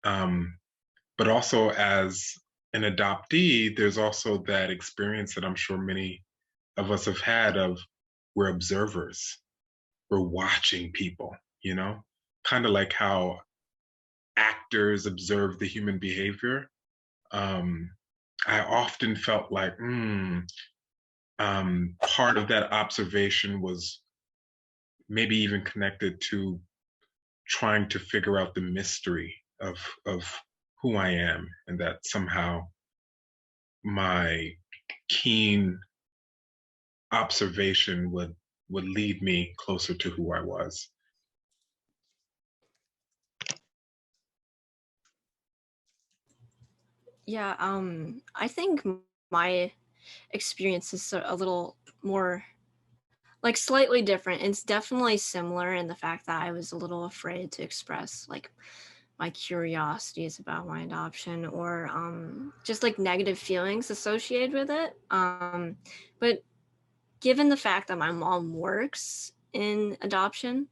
But also as an adoptee, there's also that experience that I'm sure many of us have had of, we're observers, we're watching people, you know, kind of like how actors observe the human behavior. I often felt like part of that observation was maybe even connected to trying to figure out the mystery of who I am, and that somehow my keen observation would lead me closer to who I was. Yeah, I think my experience is a little more, like, slightly different. It's definitely similar in the fact that I was a little afraid to express like my curiosities about my adoption, or just like negative feelings associated with it. But given the fact that my mom works in adoption,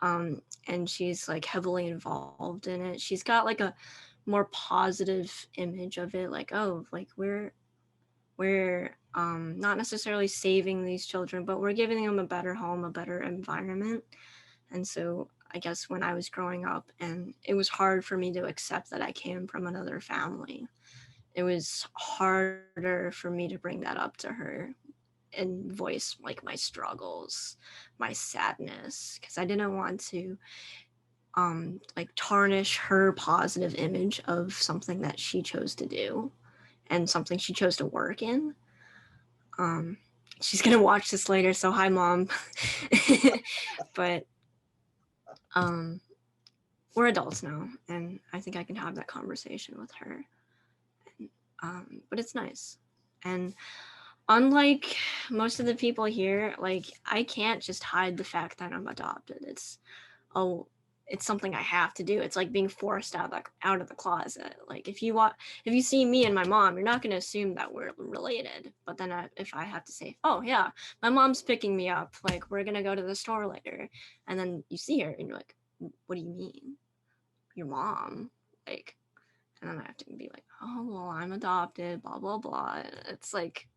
and she's like heavily involved in it, she's got like a more positive image of it, like, oh, like we're not necessarily saving these children, but we're giving them a better home, a better environment. And so I guess when I was growing up, and it was hard for me to accept that I came from another family, it was harder for me to bring that up to her and voice like my struggles, my sadness, because I didn't want to like tarnish her positive image of something that she chose to do and something she chose to work in. She's gonna watch this later, so hi, Mom. But we're adults now, and I think I can have that conversation with her. But it's nice. And unlike most of the people here, like, I can't just hide the fact that I'm adopted. It's something I have to do. It's like being forced out of the closet. Like, if you see me and my mom, you're not going to assume that we're related. But then if I have to say, oh yeah, my mom's picking me up, like, we're going to go to the store later, and then you see her and you're like, what do you mean? Your mom? Like, and then I have to be like, oh, well, I'm adopted, blah, blah, blah. It's like,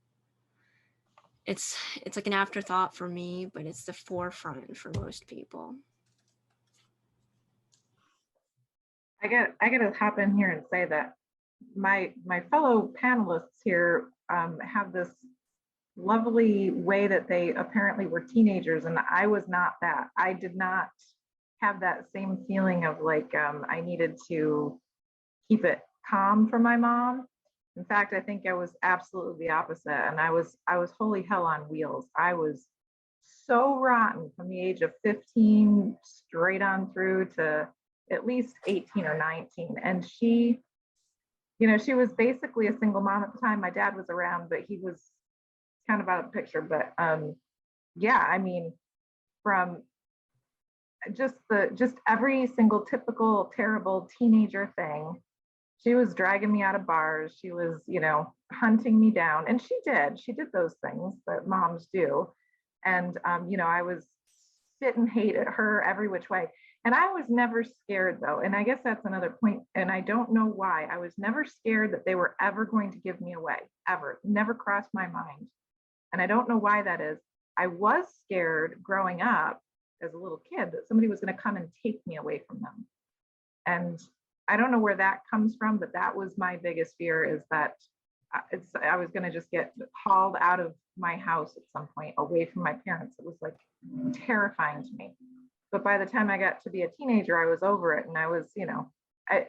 it's like an afterthought for me, but it's the forefront for most people. I gotta hop in here and say that my fellow panelists here have this lovely way that they apparently were teenagers, and I was not that. I did not have that same feeling of like I needed to keep it calm from my mom. In fact, I think I was absolutely the opposite. And I was holy hell on wheels. I was so rotten from the age of 15 straight on through to at least 18 or 19. And she, you know, she was basically a single mom at the time. My dad was around, but he was kind of out of the picture. But yeah, I mean, from just every single typical terrible teenager thing. She was dragging me out of bars. She was, you know, hunting me down. And she did those things that moms do. And, you know, I was sit and hate at her every which way. And I was never scared though. And I guess that's another point. And I don't know why. I was never scared that they were ever going to give me away, ever. Never crossed my mind. And I don't know why that is. I was scared growing up as a little kid that somebody was going to come and take me away from them. And I don't know where that comes from, but that was my biggest fear, is that I was going to just get hauled out of my house at some point away from my parents. It was like terrifying to me. But by the time I got to be a teenager, I was over it. And I was, you know, I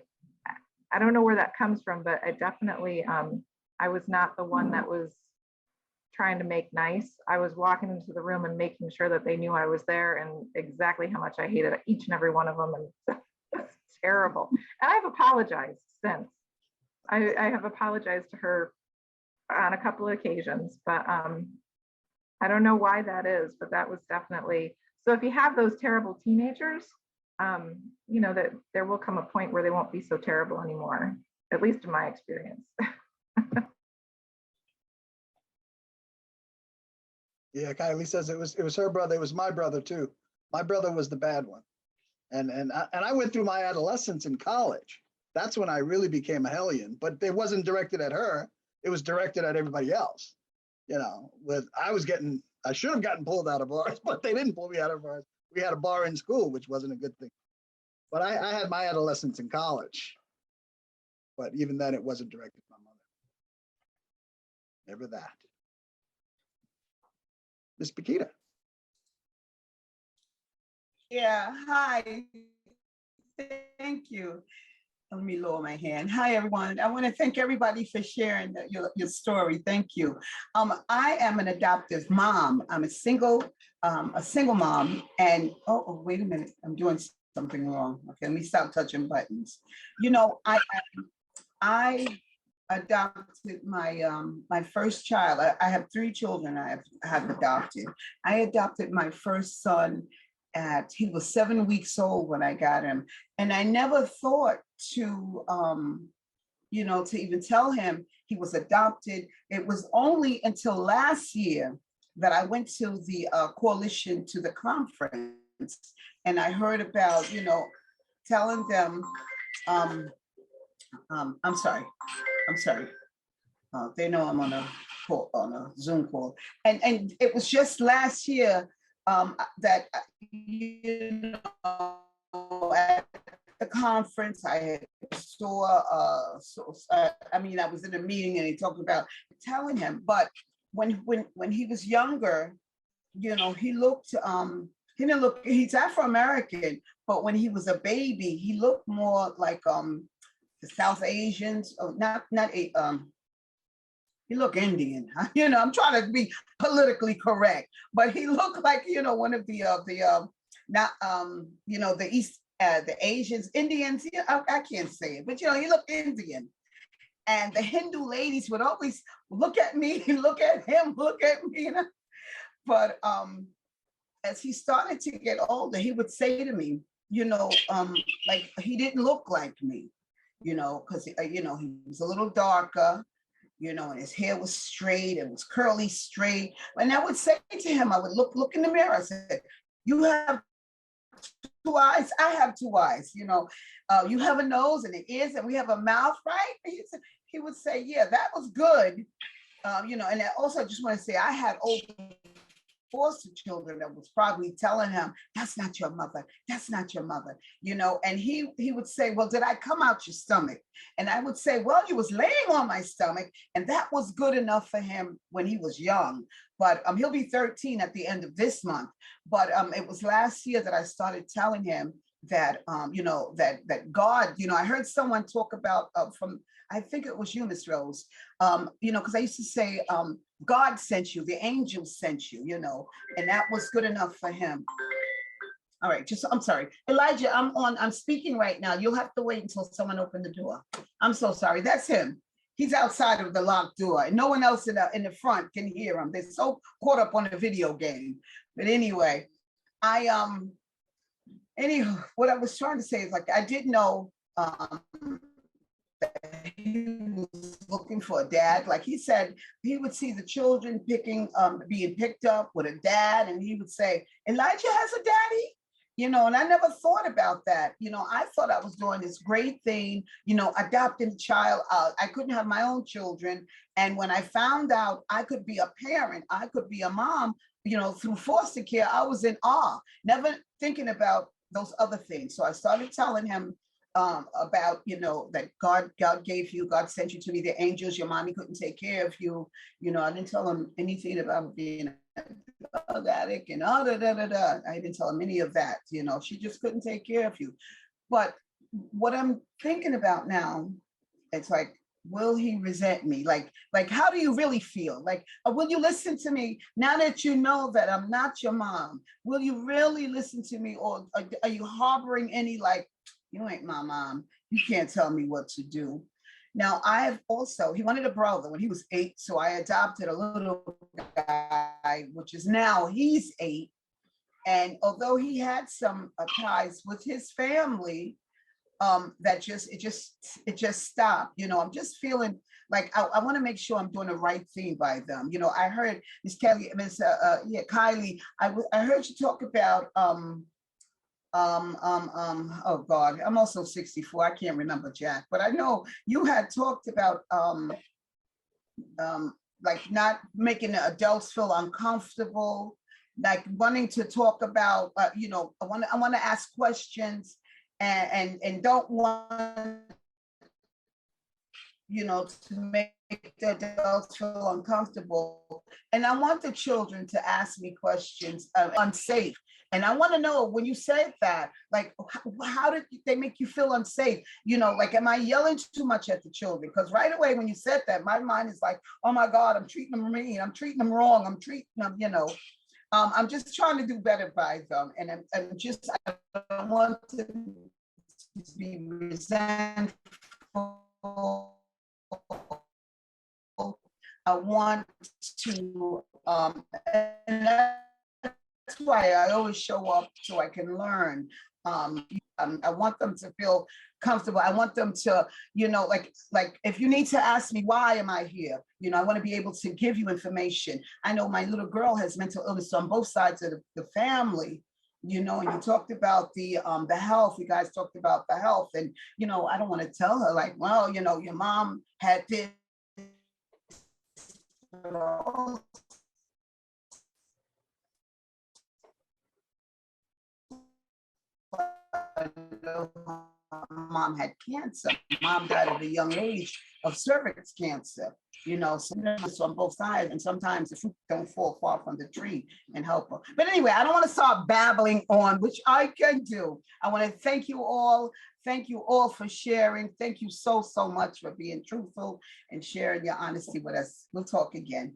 don't know where that comes from, but I definitely, I was not the one that was trying to make nice. I was walking into the room and making sure that they knew I was there and exactly how much I hated each and every one of them. And it's terrible. And I've apologized since. I have apologized to her on a couple of occasions, but I don't know why that is, but that was definitely, so if you have those terrible teenagers, you know, that there will come a point where they won't be so terrible anymore, at least in my experience. Yeah, Kylie says it was her brother. It was my brother too. My brother was the bad one. And I went through my adolescence in college. That's when I really became a hellion, but it wasn't directed at her. It was directed at everybody else. You know, I should have gotten pulled out of bars, but they didn't pull me out of bars. We had a bar in school, which wasn't a good thing. But I had my adolescence in college. But even then, it wasn't directed at my mother. Never that. Miss Paquita. Yeah, hi. Thank you. Let me lower my hand. Hi, everyone. I want to thank everybody for sharing your story. Thank you. I am an adoptive mom. I'm a single mom. And oh, wait a minute. I'm doing something wrong. Okay, let me stop touching buttons. You know, I adopted my first child. I have 3 children I have adopted. I adopted my first son he was 7 weeks old when I got him. And I never thought to, you know, to even tell him he was adopted. It was only until last year that I went to the coalition, to the conference, and I heard about, you know, telling them, I'm sorry. They know I'm on a Zoom call. And it was just last year that, you know, at the conference, I saw, I mean, I was in a meeting and he talked about telling him, but when he was younger, you know, he didn't look, he's Afro-American, but when he was a baby, he looked more like the South Asians, he looked Indian. You know, I'm trying to be politically correct, but he looked like, you know, one of the not you know, the East, the Asians, Indians. I can't say it, but you know, he looked Indian. And the Hindu ladies would always look at me, look at him, look at me. You know? But as he started to get older, he would say to me, you know, like he didn't look like me, you know, because you know, he was a little darker. You know, and his hair was straight, it was curly straight. And I would say to him, I would look in the mirror, I said, you have 2 eyes, I have 2 eyes, you know, you have a nose and an ears and we have a mouth, right? And he would say, yeah, that was good. You know, and I also just want to say, I had older foster children that was probably telling him, that's not your mother, that's not your mother, you know, and he would say, well, did I come out your stomach? And I would say, well, you was laying on my stomach, and that was good enough for him when he was young. But he'll be 13 at the end of this month. But it was last year that I started telling him that you know, that God, you know, I heard someone talk about from, I think it was you, Miss Rose, you know, because I used to say, God sent you, the angels sent you, you know, and that was good enough for him. All right, just, I'm sorry. Elijah, I'm speaking right now. You'll have to wait until someone opened the door. I'm so sorry. That's him. He's outside of the locked door, and no one else in the front can hear him. They're so caught up on the video game. But anyway, anywho, what I was trying to say is, like, I did know that he was looking for a dad. Like he said, he would see the children being picked up with a dad, and he would say, Elijah has a daddy? You know, and I never thought about that. You know, I thought I was doing this great thing, you know, adopting a child out. I couldn't have my own children. And when I found out I could be a parent, I could be a mom, you know, through foster care, I was in awe, never thinking about those other things. So I started telling him about, you know, that God gave you, God sent you to me, the angels, your mommy couldn't take care of you. You know, I didn't tell him anything about being a drug addict and all da. I didn't tell him any of that. You know, she just couldn't take care of you. But what I'm thinking about now, it's like, will he resent me? Like, how do you really feel? Like, will you listen to me now that you know that I'm not your mom? Will you really listen to me, or are you harboring any, like, you ain't my mom, you can't tell me what to do? Now, he wanted a brother when he was 8, so I adopted a little guy, which is now he's 8. And although he had some ties with his family, that it just stopped. You know, I'm just feeling like I want to make sure I'm doing the right thing by them. You know, I heard Miss Kylie, I heard you talk about oh God, I'm also 64. I can't remember, Jack, but I know you had talked about like not making the adults feel uncomfortable, like wanting to talk about you know, I want to ask questions, and don't want, you know, to make the adults feel uncomfortable. And I want the children to ask me questions, unsafe. And I want to know, when you said that, like, how did they make you feel unsafe? You know, like, am I yelling too much at the children? Because right away when you said that, my mind is like, oh my God, I'm treating them mean, I'm treating them wrong, I'm treating them, you know. I'm just trying to do better by them. And I don't want to be resentful. I want to, and that's why I always show up, so I can learn. I want them to feel comfortable. I want them to, you know, like if you need to ask me, why am I here? You know, I want to be able to give you information. I know my little girl has mental illness on both sides of the family. You know, and you talked about the health. You guys talked about the health, and you know, I don't want to tell her, like, well, you know, your mom had this. Mom had cancer. Mom died at a young age of cervix cancer. You know, so it's on both sides, and sometimes the fruit don't fall far from the tree and help her. But anyway, I don't want to start babbling on, which I can do. I want to thank you all. Thank you all for sharing. Thank you so much for being truthful and sharing your honesty with us. We'll talk again.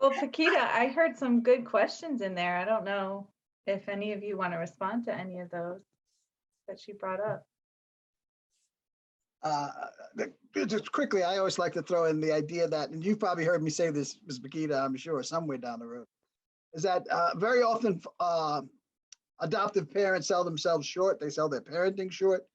Well, Paquita, I heard some good questions in there. I don't know if any of you want to respond to any of those that she brought up. Just quickly, I always like to throw in the idea that, and you've probably heard me say this, Ms. Paquita, I'm sure, somewhere down the road, is that very often adoptive parents sell themselves short. They sell their parenting short,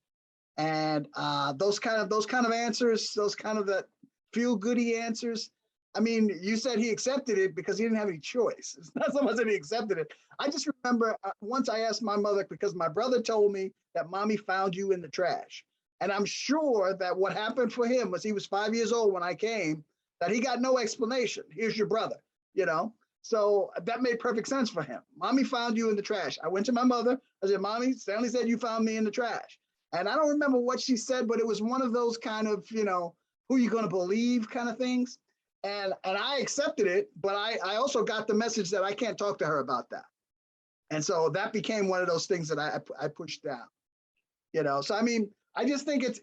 and those kind of answers, those kind of that feel-goody answers. I mean, you said he accepted it because he didn't have any choice. It's not so much that he accepted it. I just remember once I asked my mother, because my brother told me that mommy found you in the trash. And I'm sure that what happened for him was he was 5 years old when I came, that he got no explanation. Here's your brother, you know? So that made perfect sense for him. Mommy found you in the trash. I went to my mother. I said, Mommy, Stanley said you found me in the trash. And I don't remember what she said, but it was one of those kind of, you know, who you going to believe kind of things. And I accepted it, but I also got the message that I can't talk to her about that. And so that became one of those things that I pushed down, So, I mean, I just think it's,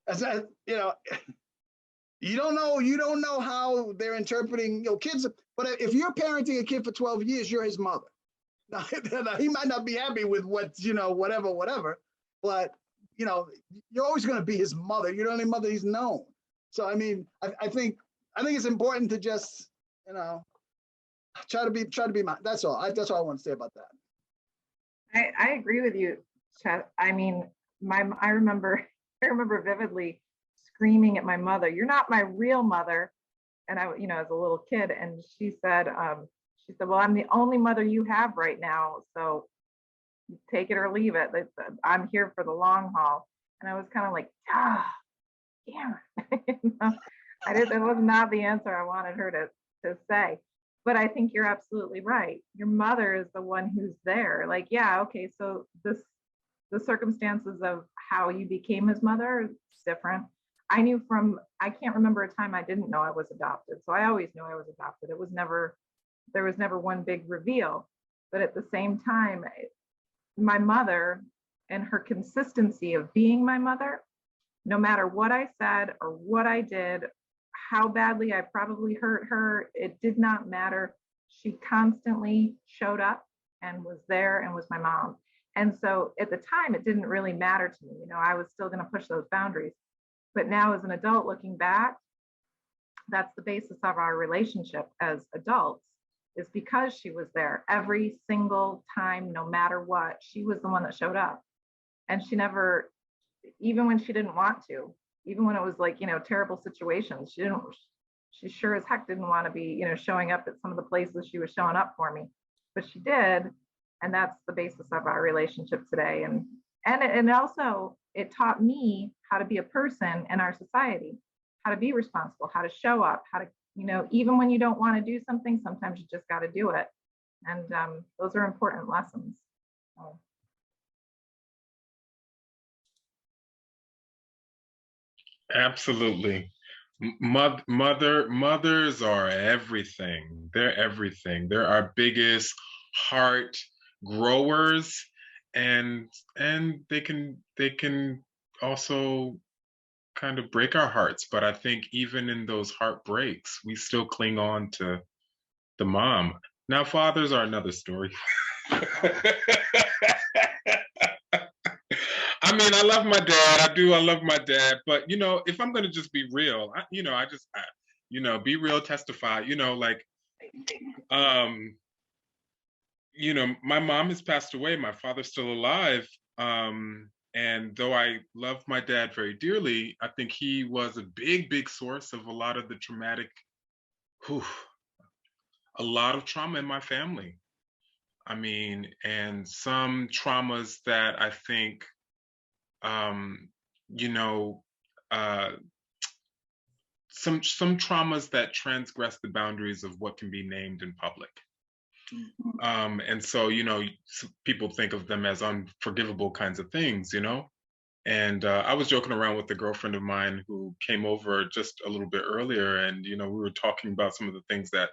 as I, you don't know how they're interpreting, kids, but if you're parenting a kid for 12 years, you're his mother. Now, he might not be happy with what, whatever, but, you're always going to be his mother. You're the only mother he's known. So, I mean, I think it's important to just, try to be my, that's all I want to say about that. I agree with you, Chet. I mean, I remember vividly screaming at my mother, "You're not my real mother." And I, as a little kid, and she said, "Well, I'm the only mother you have right now, so take it or leave it. I'm here for the long haul." And I was kind of like, damn. That was not the answer I wanted her to say. But I think you're absolutely right. Your mother is the one who's there. Like, yeah, okay, so the circumstances of how you became his mother is different. I can't remember a time I didn't know I was adopted. So I always knew I was adopted. There was never one big reveal. But at the same time, my mother and her consistency of being my mother, no matter what I said or what I did, how badly I probably hurt her, it did not matter. She constantly showed up and was there and was my mom. And so at the time, it didn't really matter to me. I was still going to push those boundaries. But now as an adult looking back, that's the basis of our relationship as adults, is because she was there every single time, no matter what. She was the one that showed up. And she never, even when she didn't want to, even when it was like, terrible situations, she sure as heck didn't want to be, showing up at some of the places she was showing up for me, but she did. And that's the basis of our relationship today. And also it taught me how to be a person in our society, how to be responsible, how to show up, how to, even when you don't want to do something, sometimes you just got to do it. And those are important lessons. So. Absolutely. Mothers are everything. They're everything. They're our biggest heart growers, and they can also kind of break our hearts. But I think even in those heartbreaks, we still cling on to the mom. Now, fathers are another story. I mean, I love my dad. I do. I love my dad. But if I'm gonna just be real, be real, testify. My mom has passed away. My father's still alive. And though I love my dad very dearly, I think he was a big, big source of a lot of the traumatic, a lot of trauma in my family. I mean, and some traumas that I think some traumas that transgress the boundaries of what can be named in public. And so, people think of them as unforgivable kinds of things, And I was joking around with a girlfriend of mine who came over just a little bit earlier, and we were talking about some of the things that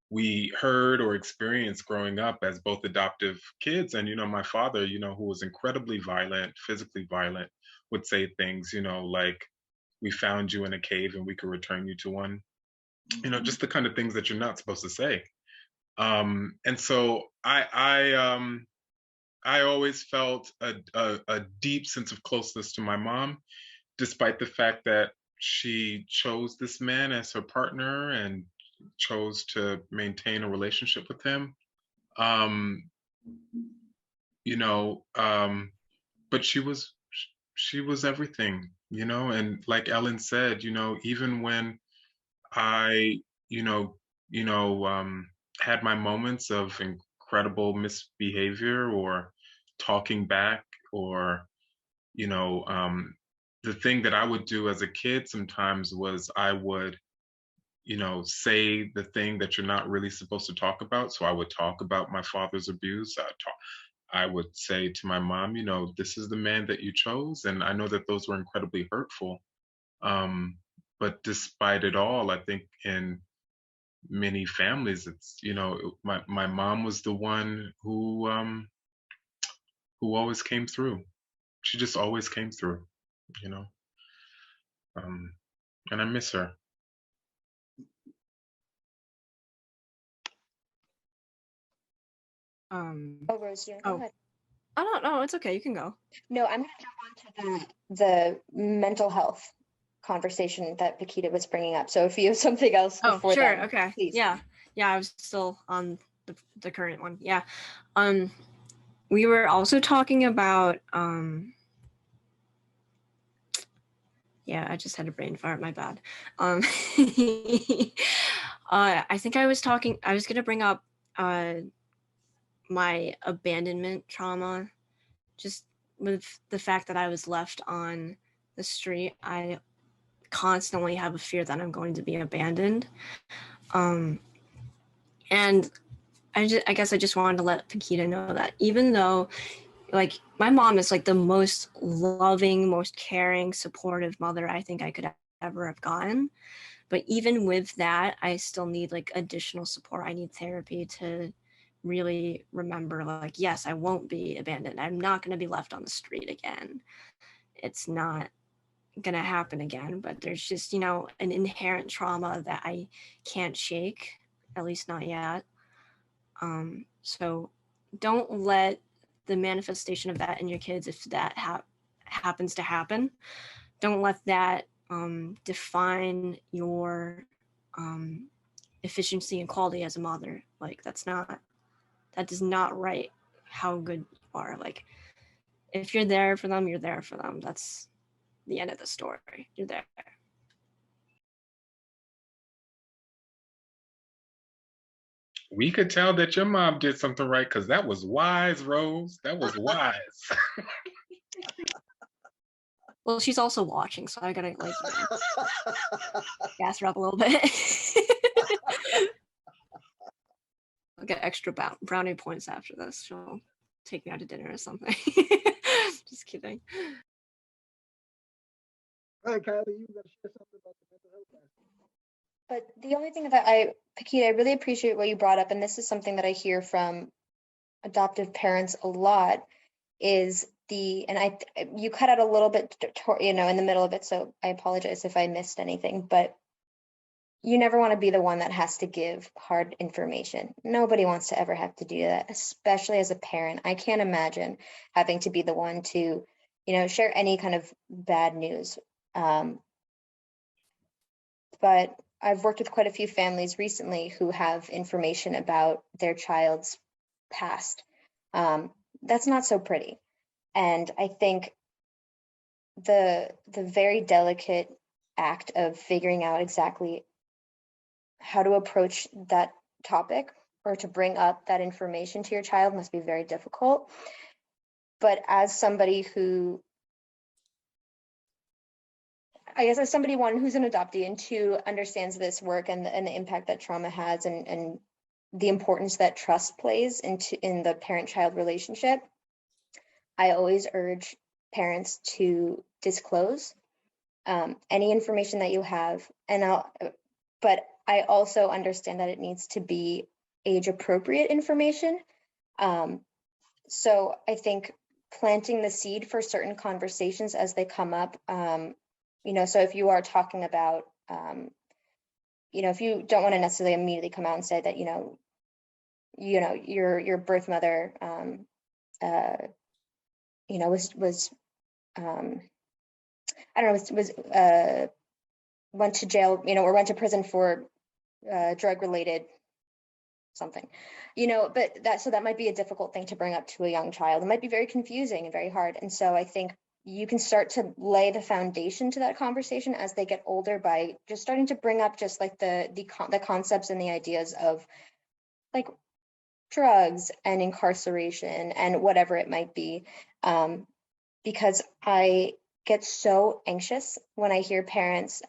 we heard or experienced growing up as both adoptive kids. And my father, who was incredibly violent, physically violent, would say things, like, "We found you in a cave and we could return you to one." Just the kind of things that you're not supposed to say. And so I always felt a deep sense of closeness to my mom, despite the fact that she chose this man as her partner and chose to maintain a relationship with him. But she was everything, and like Ellen said, even when I, had my moments of incredible misbehavior or talking back, or, the thing that I would do as a kid sometimes was I would, say the thing that you're not really supposed to talk about. So I would talk about my father's abuse. I would say to my mom, "This is the man that you chose." And I know that those were incredibly hurtful. But despite it all, I think in many families, it's, you know, my mom was the one who always came through. She just always came through, you know. And I miss her. Oh, Rose, you go Oh. ahead. I don't know. It's okay. You can go. No, I'm going to jump onto the mental health conversation that Pakita was bringing up. So if you have something else Oh, before sure. that, Okay. please. Yeah. Yeah. I was still on the current one. Yeah. We were also talking about, yeah, I just had a brain fart. My bad. I think I was going to bring up, my abandonment trauma, just with the fact that I was left on the street. I constantly have a fear that I'm going to be abandoned. And I guess I just wanted to let Pakita know that even though, like, my mom is like the most loving, most caring, supportive mother I think I could ever have gotten. But even with that, I still need like additional support. I need therapy to really remember, like, yes, I won't be abandoned. I'm not going to be left on the street again. It's not going to happen again, but there's just, you know, an inherent trauma that I can't shake, at least not yet. So don't let the manifestation of that in your kids, if that happens to happen, don't let that define your efficiency and quality as a mother. Like, that does not write how good you are. Like, if you're there for them, you're there for them. That's the end of the story. You're there. We could tell that your mom did something right, because that was wise, Rose. That was wise. Well, she's also watching, so I gotta, like, you know, gas her up a little bit. I'll get extra brownie points after this. She'll take me out to dinner or something. Just kidding. All right, Kylie, you got to share something about the mental health aspect. But the only thing that Pakita, I really appreciate what you brought up, and this is something that I hear from adoptive parents a lot, is you cut out a little bit, you know, in the middle of it, so I apologize if I missed anything, but you never want to be the one that has to give hard information. Nobody wants to ever have to do that, especially as a parent. I can't imagine having to be the one to, you know, share any kind of bad news. But I've worked with quite a few families recently who have information about their child's past. That's not so pretty. And I think the very delicate act of figuring out exactly how to approach that topic or to bring up that information to your child must be very difficult. But as somebody who, I guess, as somebody, one, who's an adoptee, and two, understands this work and the impact that trauma has, and the importance that trust plays in the parent-child relationship, I always urge parents to disclose any information that you have, but I also understand that it needs to be age-appropriate information. So I think planting the seed for certain conversations as they come up, you know, so if you are talking about, you know, if you don't want to necessarily immediately come out and say that, you know, your birth mother, you know, was I don't know, went to jail, you know, or went to prison for drug-related something, you know, but that might be a difficult thing to bring up to a young child. It might be very confusing and very hard. And so I think you can start to lay the foundation to that conversation as they get older by just starting to bring up just like the concepts and the ideas of like drugs and incarceration and whatever it might be. Because I get so anxious when I hear parents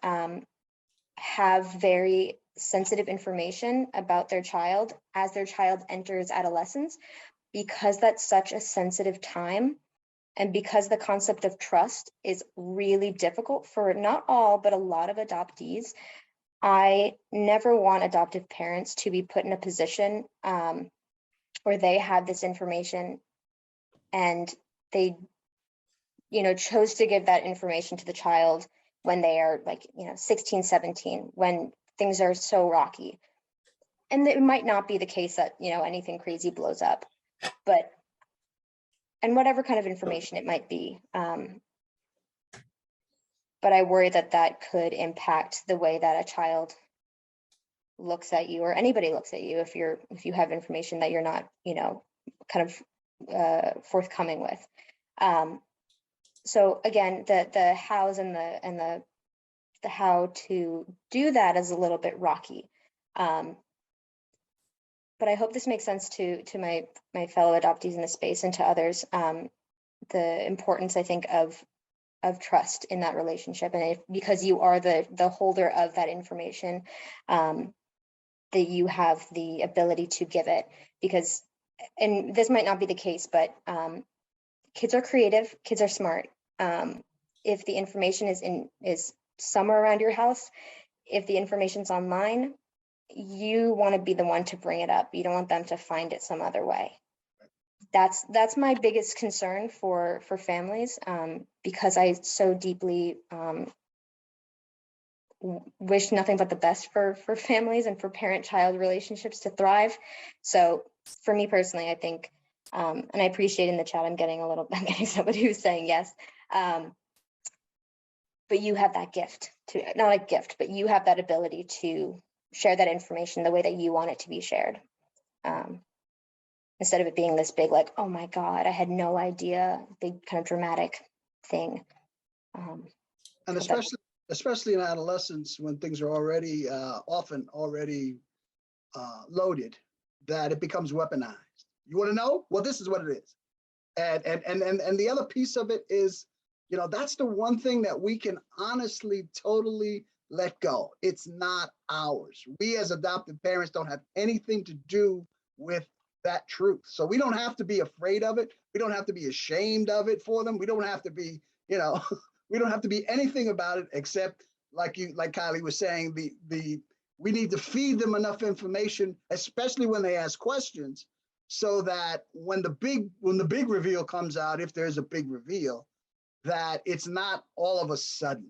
have very sensitive information about their child as their child enters adolescence, because that's such a sensitive time, and because the concept of trust is really difficult for not all, but a lot of adoptees. I never want adoptive parents to be put in a position where they have this information and they, chose to give that information to the child when they are like, 16, 17, when things are so rocky. And it might not be the case that, anything crazy blows up, and whatever kind of information it might be. But I worry that that could impact the way that a child looks at you, or anybody looks at you, if you have information that you're not, kind of forthcoming with. So again, the hows and the how to do that is a little bit rocky. But I hope this makes sense to my fellow adoptees in the space and to others. The importance, I think, of trust in that relationship, and because you are the holder of that information, that you have the ability to give it. Because, and this might not be the case, but kids are creative, kids are smart. If the information is somewhere around your house, if the information's online, you want to be the one to bring it up. You don't want them to find it some other way. That's my biggest concern for families, because I so deeply wish nothing but the best for families and for parent-child relationships to thrive. So for me personally, I think, and I appreciate in the chat, I'm getting somebody who's saying yes. But you have that gift to, not a gift, but you have that ability to share that information the way that you want it to be shared. Instead of it being this big, like, oh my God, I had no idea, big kind of dramatic thing. And especially in adolescence, when things are already often already loaded, that it becomes weaponized. You want to know? Well, this is what it is. And the other piece of it is, that's the one thing that we can honestly totally let go. It's not ours. We as adoptive parents don't have anything to do with that truth. So we don't have to be afraid of it. We don't have to be ashamed of it for them. We don't have to be, we don't have to be anything about it, except like Kylie was saying, we need to feed them enough information, especially when they ask questions, so that when the big reveal comes out, if there's a big reveal, that it's not all of a sudden,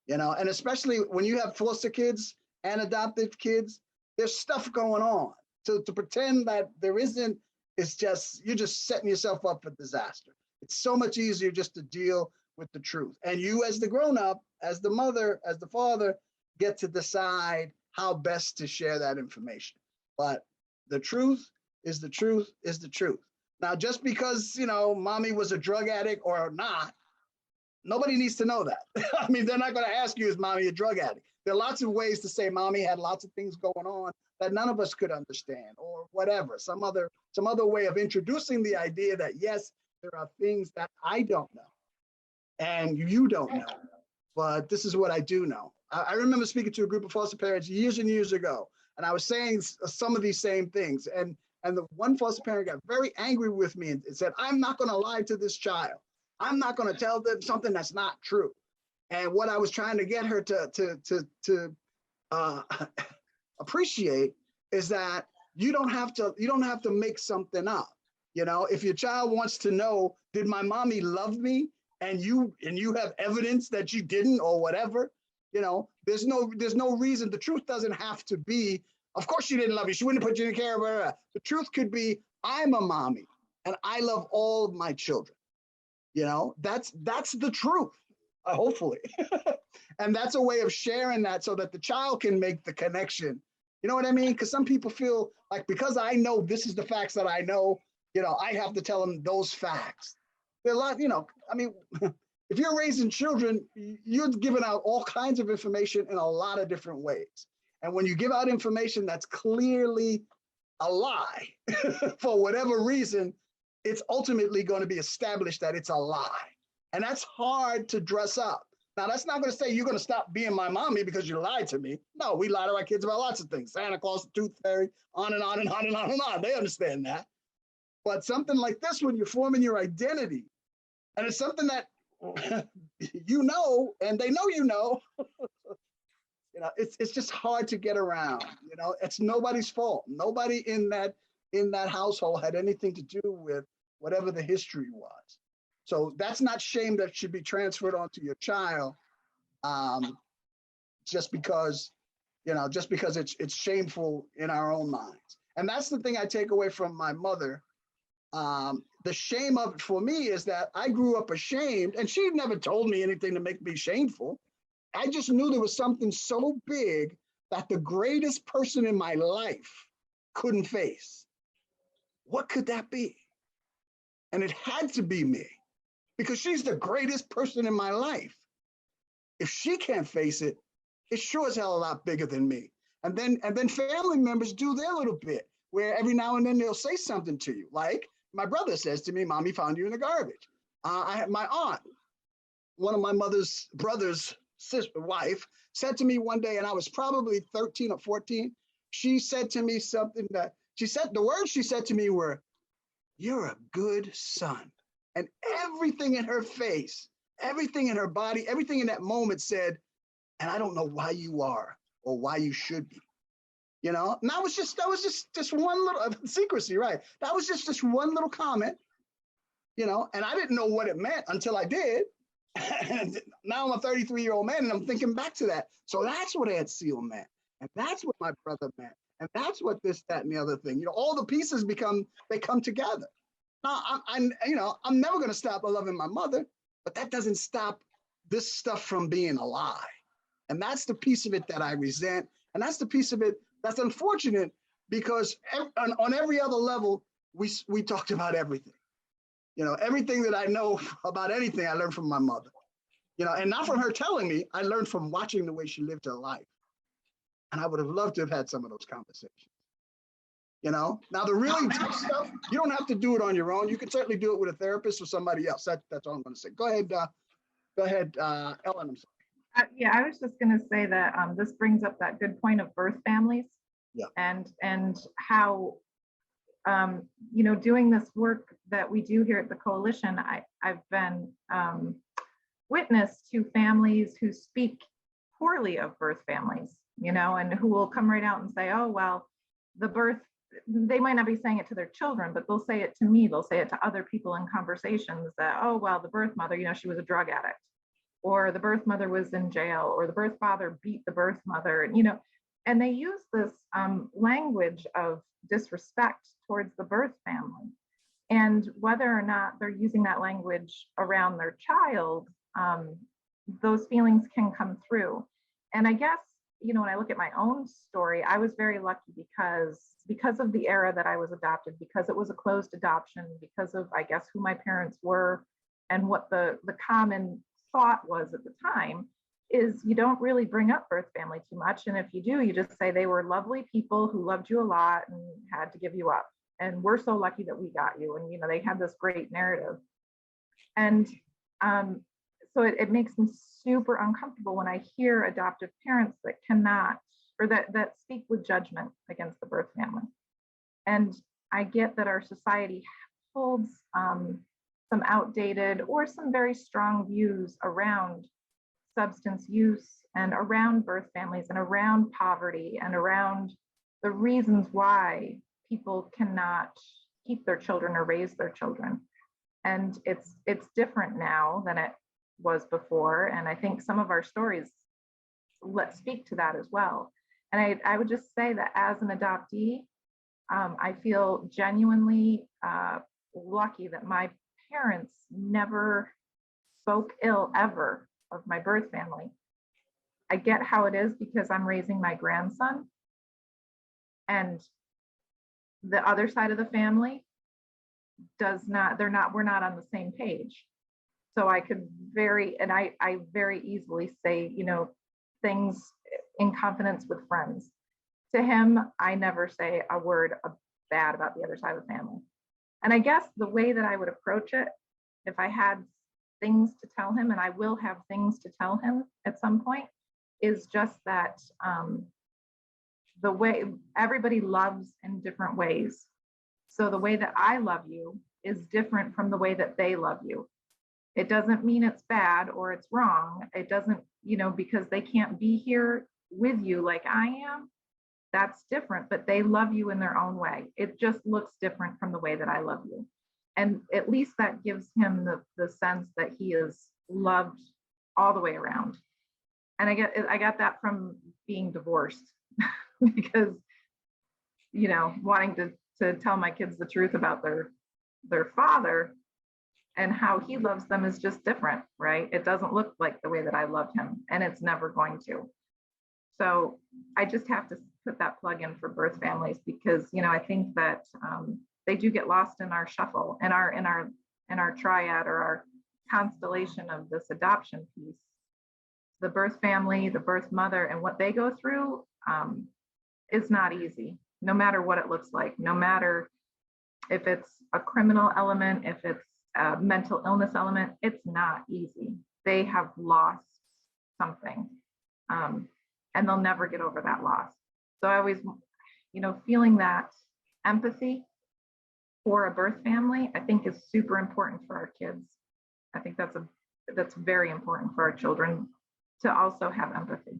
and especially when you have foster kids and adoptive kids, there's stuff going on. So to pretend that there isn't, you're just setting yourself up for disaster. It's so much easier just to deal with the truth. And you as the grown-up, as the mother, as the father, get to decide how best to share that information. But the truth is the truth is the truth. Now, just because, mommy was a drug addict or not, nobody needs to know that. I mean, they're not going to ask you, is mommy a drug addict? There are lots of ways to say mommy had lots of things going on that none of us could understand, or whatever, some other way of introducing the idea that, yes, there are things that I don't know and you don't know, but this is what I do know. I remember speaking to a group of foster parents years and years ago, and I was saying some of these same things, and the one foster parent got very angry with me and said, I'm not going to lie to this child. I'm not going to tell them something that's not true. And what I was trying to get her to appreciate is that you don't have to make something up. If your child wants to know, did my mommy love me? And you have evidence that you didn't, or whatever, there's no reason. The truth doesn't have to be, of course she didn't love you, she wouldn't have put you in care of her. The truth could be, I'm a mommy and I love all of my children. That's the truth, hopefully. And that's a way of sharing that so that the child can make the connection. You know what I mean? Because some people feel like, because I know this is the facts that I know, I have to tell them those facts. There are a lot, I mean, if you're raising children, you're giving out all kinds of information in a lot of different ways. And when you give out information that's clearly a lie, for whatever reason, it's ultimately going to be established that it's a lie. And that's hard to dress up. Now, that's not going to say you're going to stop being my mommy because you lied to me. No, we lie to our kids about lots of things. Santa Claus, the Tooth Fairy, on and on and on and on and on. They understand that. But something like this, when you're forming your identity, and it's something that and they know You know, it's just hard to get around. You know, it's nobody's fault. Nobody in that household had anything to do with whatever the history was. So that's not shame that should be transferred onto your child, just because, you know, just because it's shameful in our own minds. And that's the thing I take away from my mother. The shame of it for me is that I grew up ashamed, and she never told me anything to make me shameful. I just knew there was something so big that the greatest person in my life couldn't face. What could that be? And it had to be me, because she's the greatest person in my life. If she can't face it, it's sure as hell a lot bigger than me. And then family members do their little bit, where every now and then they'll say something to you. Like my brother says to me, "Mommy found you in the garbage." I had my aunt, one of my mother's brother's sister wife, said to me one day, and I was probably 13 or 14. She said to me something that the words she said to me were, "You're a good son." And everything in her face, everything in her body, everything in that moment said, "And I don't know why you are or why you should be." You know, and that was just one little secrecy, right? That was just one little comment, you know, and I didn't know what it meant until I did. And now I'm a 33-year-old man, and I'm thinking back to that. So that's what Aunt Seal meant, and that's what my brother meant, and that's what this, that, and the other thing. You know, all the pieces come together. Now, I'm never going to stop loving my mother, but that doesn't stop this stuff from being a lie. And that's the piece of it that I resent, and that's the piece of it that's unfortunate, because on every other level, we talked about everything. You know, everything that I know about anything, I learned from my mother. You know, and not from her telling me, I learned from watching the way she lived her life. And I would have loved to have had some of those conversations. You know, now the really tough stuff, you don't have to do it on your own. You can certainly do it with a therapist or somebody else. That's all I'm going to say. Go ahead, Ellen. I'm sorry. Yeah, I was just going to say that this brings up that good point of birth families. Yeah. And how, you know, doing this work that we do here at the coalition, I've been witness to families who speak poorly of birth families, you know, and who will come right out and say, "Oh, well, the birth," they might not be saying it to their children, but they'll say it to me. They'll say it to other people in conversations that, "Oh, well, the birth mother, you know, she was a drug addict, or the birth mother was in jail, or the birth father beat the birth mother," you know, and they use this language of disrespect towards the birth family. And whether or not they're using that language around their child, those feelings can come through. And I guess, you know, when I look at my own story, I was very lucky because of the era that I was adopted, because it was a closed adoption, because of, I guess, who my parents were and what the common thought was at the time, is you don't really bring up birth family too much. And if you do, you just say they were lovely people who loved you a lot and had to give you up. And we're so lucky that we got you. And, you know, they had this great narrative. And so it makes me super uncomfortable when I hear adoptive parents that cannot, or that speak with judgment against the birth family. And I get that our society holds some outdated or some very strong views around substance use and around birth families and around poverty and around the reasons why people cannot keep their children or raise their children. And it's different now than it was before. And I think some of our stories speak to that as well. And I would just say that as an adoptee, I feel genuinely lucky that my parents never spoke ill ever of my birth family. I get how it is because I'm raising my grandson, and the other side of the family we're not on the same page. So I could I very easily say, you know, things in confidence with friends. To him, I never say a word bad about the other side of the family. And I guess the way that I would approach it, if I had things to tell him, and I will have things to tell him at some point, is just that the way everybody loves in different ways. So the way that I love you is different from the way that they love you. It doesn't mean it's bad or it's wrong. It doesn't, you know, because they can't be here with you like I am, that's different, but they love you in their own way. It just looks different from the way that I love you. And at least that gives him the sense that he is loved all the way around. And I got that from being divorced because, you know, wanting to tell my kids the truth about their father and how he loves them is just different, right? It doesn't look like the way that I loved him, and it's never going to. So I just have to put that plug in for birth families because, you know, I think that they do get lost in our shuffle, in our triad or our constellation of this adoption piece. The birth family, the birth mother, and what they go through is not easy, no matter what it looks like, no matter if it's a criminal element, if it's a mental illness element, it's not easy. They have lost something. And they'll never get over that loss. So I always, you know, feeling that empathy for a birth family, I think is super important for our kids. I think that's very important for our children to also have empathy.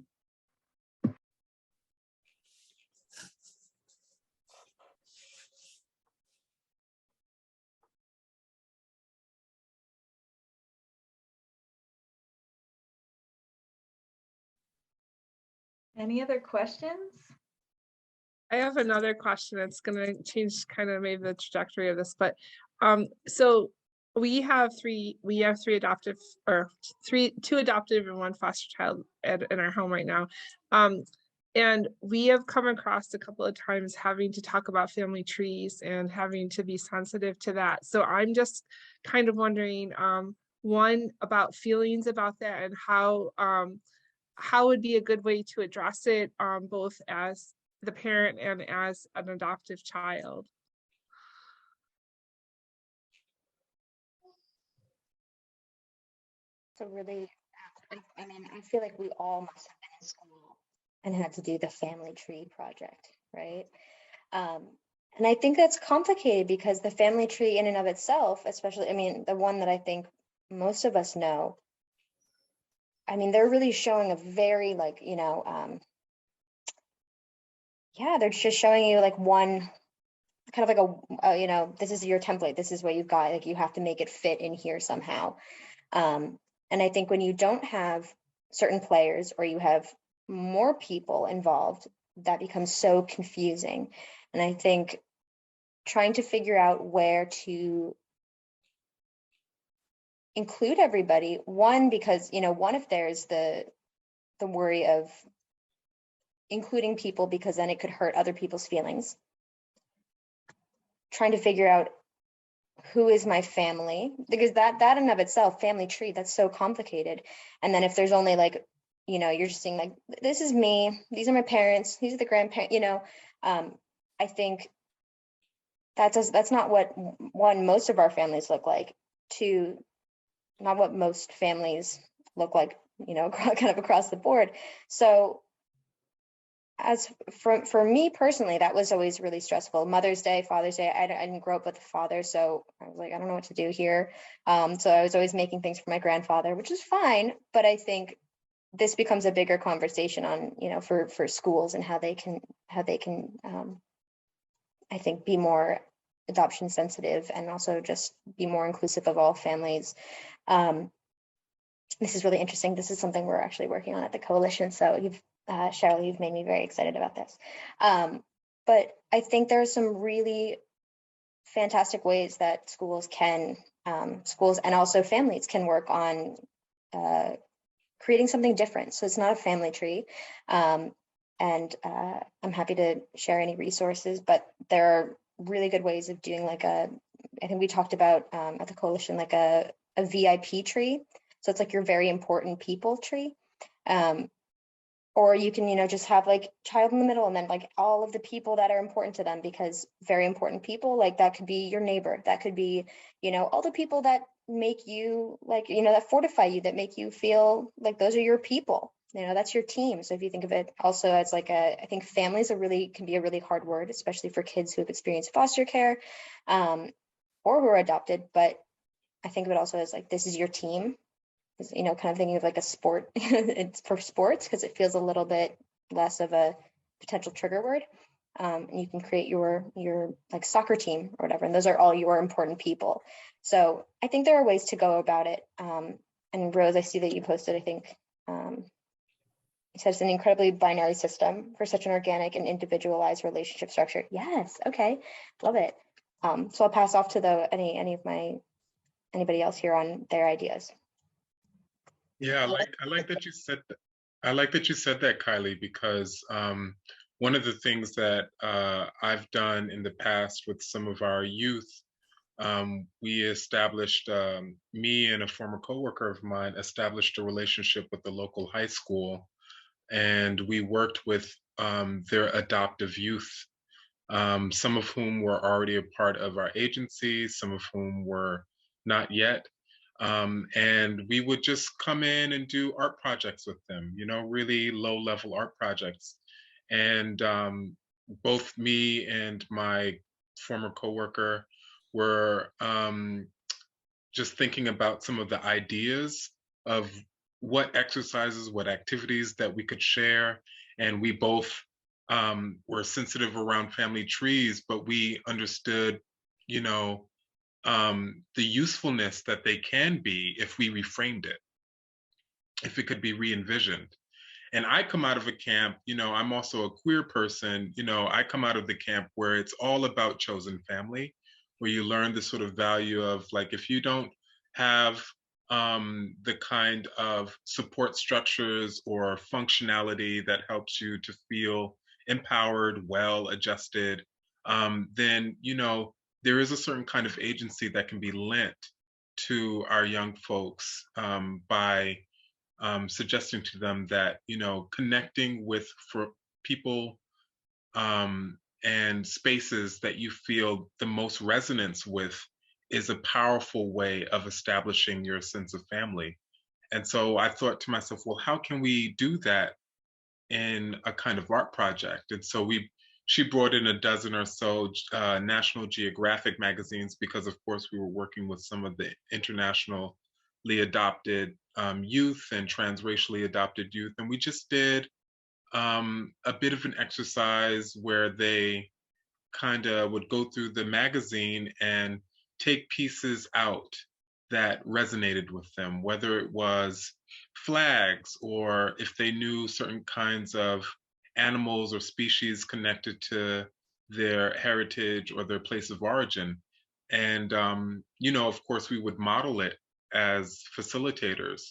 Any other questions? I have another question that's going to change kind of maybe the trajectory of this, but so we have three adoptive, or two adoptive and one foster child in our home right now. And we have come across a couple of times having to talk about family trees and having to be sensitive to that. So I'm just kind of wondering, one, about feelings about that and how would be a good way to address it, both as the parent and as an adoptive child. So really, I mean, I feel like we all must have been in school and had to do the family tree project, right? And I think that's complicated because the family tree in and of itself, especially, I mean, the one that I think most of us know, I mean, they're really showing a very like, you know, yeah, they're just showing you like one kind of like a you know, this is your template, this is what you've got, like you have to make it fit in here somehow. And I think when you don't have certain players or you have more people involved, that becomes so confusing. And I think trying to figure out where to include everybody, one, because, you know, one, if there's the worry of including people because then it could hurt other people's feelings. Trying to figure out who is my family, because that in and of itself, family tree, that's so complicated. And then if there's only like, you know, you're just seeing like, this is me, these are my parents, these are the grandparents, you know, I think that's not what, one, most of our families look like, two, not what most families look like, you know, kind of across the board. So as for me personally, that was always really stressful. Mother's Day, Father's Day, I didn't grow up with a father, so I was like, I don't know what to do here. So I was always making things for my grandfather, which is fine, but I think this becomes a bigger conversation on, you know, for schools and how they can I think be more adoption sensitive and also just be more inclusive of all families. This is really interesting. This is something we're actually working on at the coalition. So you've Cheryl, you've made me very excited about this. But I think there are some really fantastic ways that schools and also families can work on creating something different. So it's not a family tree. And I'm happy to share any resources, but there are really good ways of doing like I think we talked about at the coalition, like a VIP tree. So it's like your very important people tree. Or you can, you know, just have like child in the middle and then like all of the people that are important to them, because very important people, like that could be your neighbor, that could be, you know, all the people that make you like, you know, that fortify you, that make you feel like those are your people, you know, that's your team. So if you think of it also as like I think families can be a really hard word, especially for kids who have experienced foster care or who are adopted. But I think of it also as like, this is your team. You know, kind of thinking of like a sport, it's for sports because it feels a little bit less of a potential trigger word. And you can create your like soccer team or whatever, and those are all your important people. So I think there are ways to go about it. And Rose, I see that you posted, I think, you said it's an incredibly binary system for such an organic and individualized relationship structure. Yes, okay, love it. So I'll pass off to anybody else here on their ideas. Yeah, I like that you said that. I like that you said that, Kylie, because one of the things that I've done in the past with some of our youth, we established, me and a former coworker of mine established a relationship with the local high school, and we worked with their adoptive youth, some of whom were already a part of our agency, some of whom were not yet. And we would just come in and do art projects with them, you know, really low level art projects. And both me and my former coworker were just thinking about some of the ideas of what exercises, what activities that we could share. And we both were sensitive around family trees, but we understood, you know, the usefulness that they can be if we reframed it, if it could be re-envisioned. And I come out of a camp, you know, I'm also a queer person, you know, I come out of the camp where it's all about chosen family, where you learn the sort of value of like, if you don't have the kind of support structures or functionality that helps you to feel empowered, well adjusted, then, you know, there is a certain kind of agency that can be lent to our young folks by suggesting to them that, you know, connecting with for people and spaces that you feel the most resonance with is a powerful way of establishing your sense of family. And so I thought to myself, well, how can we do that in a kind of art project? And so she brought in a dozen or so National Geographic magazines, because of course we were working with some of the internationally adopted youth and transracially adopted youth. And we just did a bit of an exercise where they kind of would go through the magazine and take pieces out that resonated with them, whether it was flags or if they knew certain kinds of animals or species connected to their heritage or their place of origin. And, you know, of course, we would model it as facilitators,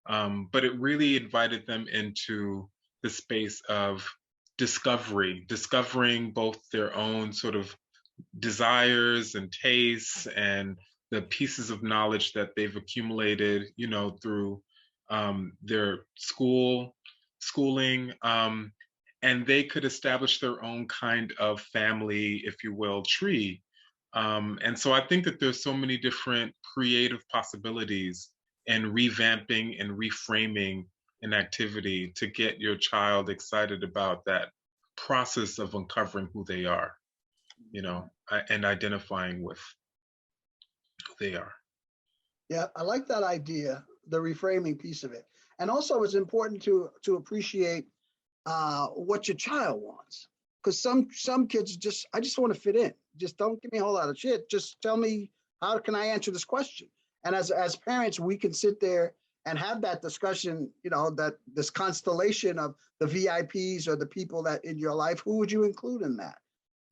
but it really invited them into the space of discovering both their own sort of desires and tastes and the pieces of knowledge that they've accumulated, you know, through their schooling, and they could establish their own kind of family, if you will, tree. And so I think that there's so many different creative possibilities in revamping and reframing an activity to get your child excited about that process of uncovering who they are, you know, and identifying with who they are. Yeah, I like that idea, the reframing piece of it. And also it's important to appreciate what your child wants. Because some kids just, I just want to fit in. Just don't give me a whole lot of shit. Just tell me, how can I answer this question? And as parents, we can sit there and have that discussion, you know, that this constellation of the VIPs or the people that in your life, who would you include in that?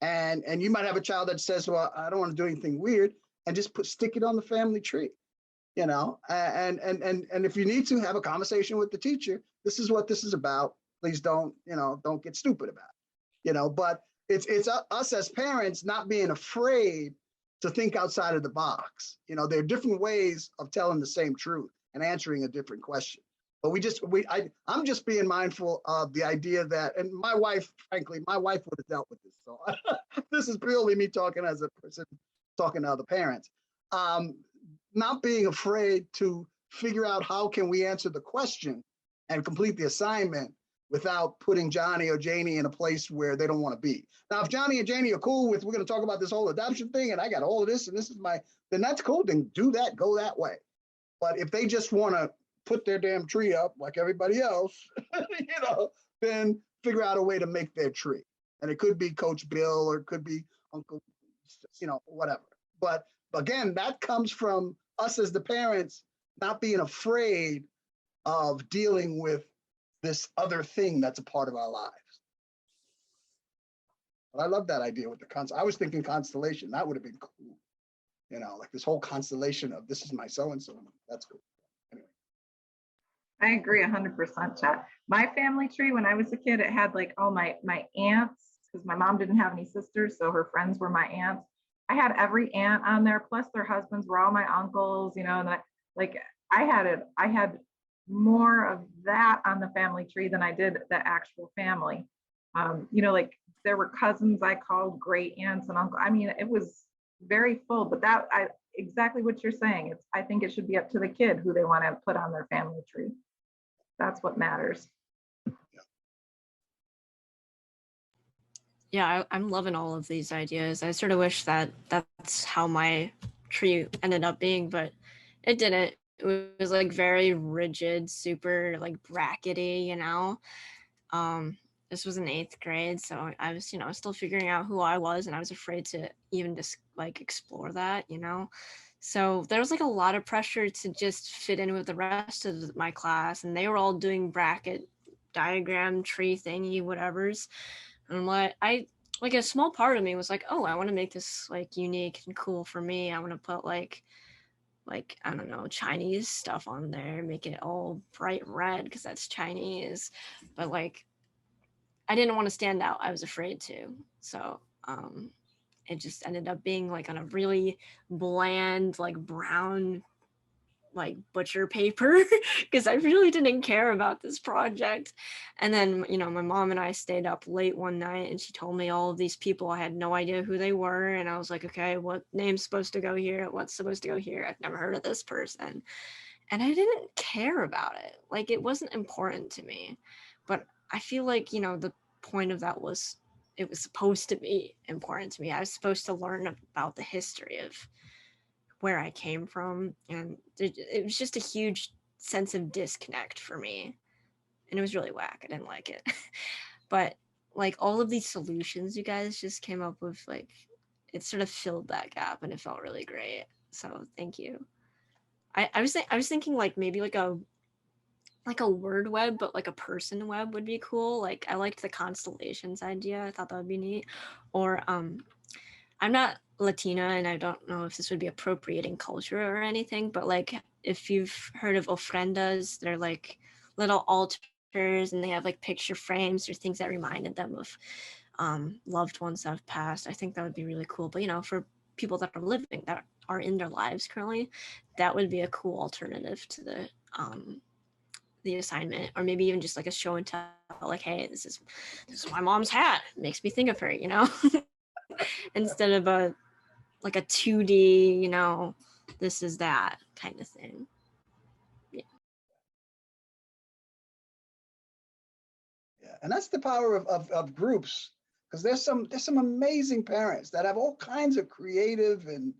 And you might have a child that says, well, I don't want to do anything weird, and just stick it on the family tree, you know, and if you need to have a conversation with the teacher, this is what this is about. Please don't, you know, don't get stupid about it, you know, but it's us as parents not being afraid to think outside of the box. You know, there are different ways of telling the same truth and answering a different question. But I'm just being mindful of the idea that, and my wife, frankly, my wife would have dealt with this. So this is purely me talking as a person talking to other parents. Not being afraid to figure out how can we answer the question and complete the assignment without putting Johnny or Janie in a place where they don't want to be. Now, if Johnny and Janie are cool with, we're going to talk about this whole adoption thing and I got all of this and this is then that's cool, then do that, go that way. But if they just want to put their damn tree up like everybody else, you know, then figure out a way to make their tree. And it could be Coach Bill or it could be Uncle, whatever. But again, that comes from us as the parents not being afraid of dealing with this other thing that's a part of our lives. But I love that idea with the I was thinking constellation. That would have been cool. Like this whole constellation of this is my so-and-so. That's cool. Anyway. I agree 100%, Chad. My family tree, when I was a kid, it had like all my aunts, because my mom didn't have any sisters, so her friends were my aunts. I had every aunt on there, plus their husbands were all my uncles, and I had more of that on the family tree than I did the actual family. Like there were cousins I called great aunts and uncle. I mean, it was very full, but exactly what you're saying. I think it should be up to the kid who they want to put on their family tree. That's what matters. Yeah, I'm loving all of these ideas. I sort of wish that that's how my tree ended up being, but it didn't. It was like very rigid, super like brackety, This was in 8th grade, so I was, still figuring out who I was, and I was afraid to even just like explore that, So there was like a lot of pressure to just fit in with the rest of my class, and they were all doing bracket diagram, tree thingy, whatever's. And like a small part of me was like, oh, I want to make this like unique and cool for me. I want to put like I don't know, Chinese stuff on there, make it all bright red because that's Chinese. But like I didn't want to stand out. I was afraid to. So it just ended up being like on a really bland, like brown, like butcher paper because I really didn't care about this project. And then, my mom and I stayed up late one night and she told me all of these people. I had no idea who they were. And I was like, okay, what name's supposed to go here? What's supposed to go here? I've never heard of this person. And I didn't care about it. Like it wasn't important to me. But I feel like, the point of that was it was supposed to be important to me. I was supposed to learn about the history of where I came from, and it was just a huge sense of disconnect for me, and it was really whack. I didn't like it. But like all of these solutions you guys just came up with, like it sort of filled that gap, and it felt really great. So thank you. I was thinking like maybe like a word web, but like a person web would be cool. Like I liked the constellations idea. I thought that would be neat. Or I'm not Latina, and I don't know if this would be appropriating culture or anything, but like if you've heard of ofrendas, they're like little altars, and they have like picture frames or things that reminded them of loved ones that have passed. I think that would be really cool. But for people that are living, that are in their lives currently, that would be a cool alternative to the assignment. Or maybe even just like a show and tell, like, hey, this is my mom's hat. It makes me think of her, instead of a 2D, this is that kind of thing. Yeah, and that's the power of groups, because there's some amazing parents that have all kinds of creative and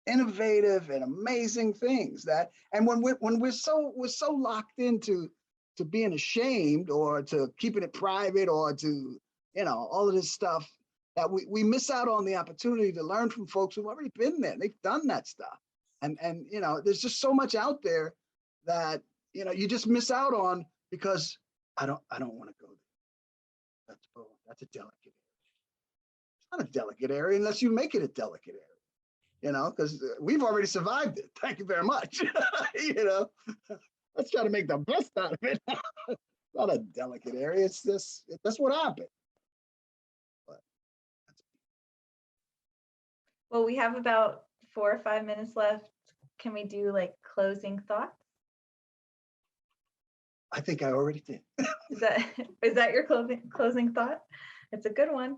innovative and amazing things and when we're so locked into being ashamed or to keeping it private or to all of this stuff, that we miss out on the opportunity to learn from folks who've already been there. They've done that stuff. And there's just so much out there that, you just miss out on because I don't want to go there. That's a delicate area. It's not a delicate area unless you make it a delicate area, because we've already survived it. Thank you very much. Let's try to make the best out of it. Not a delicate area. It's just, that's what happened. Well, we have about 4 or 5 minutes left. Can we do like closing thoughts? I think I already did. Is that your closing thought? It's a good one.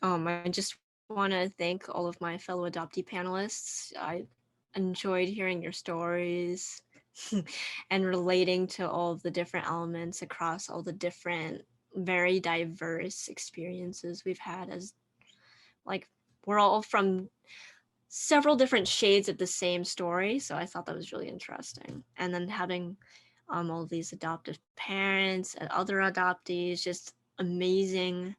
I just want to thank all of my fellow adoptee panelists. I enjoyed hearing your stories and relating to all of the different elements across all the different very diverse experiences we've had, as like we're all from several different shades of the same story. So I thought that was really interesting. And then having all of these adoptive parents and other adoptees, just amazing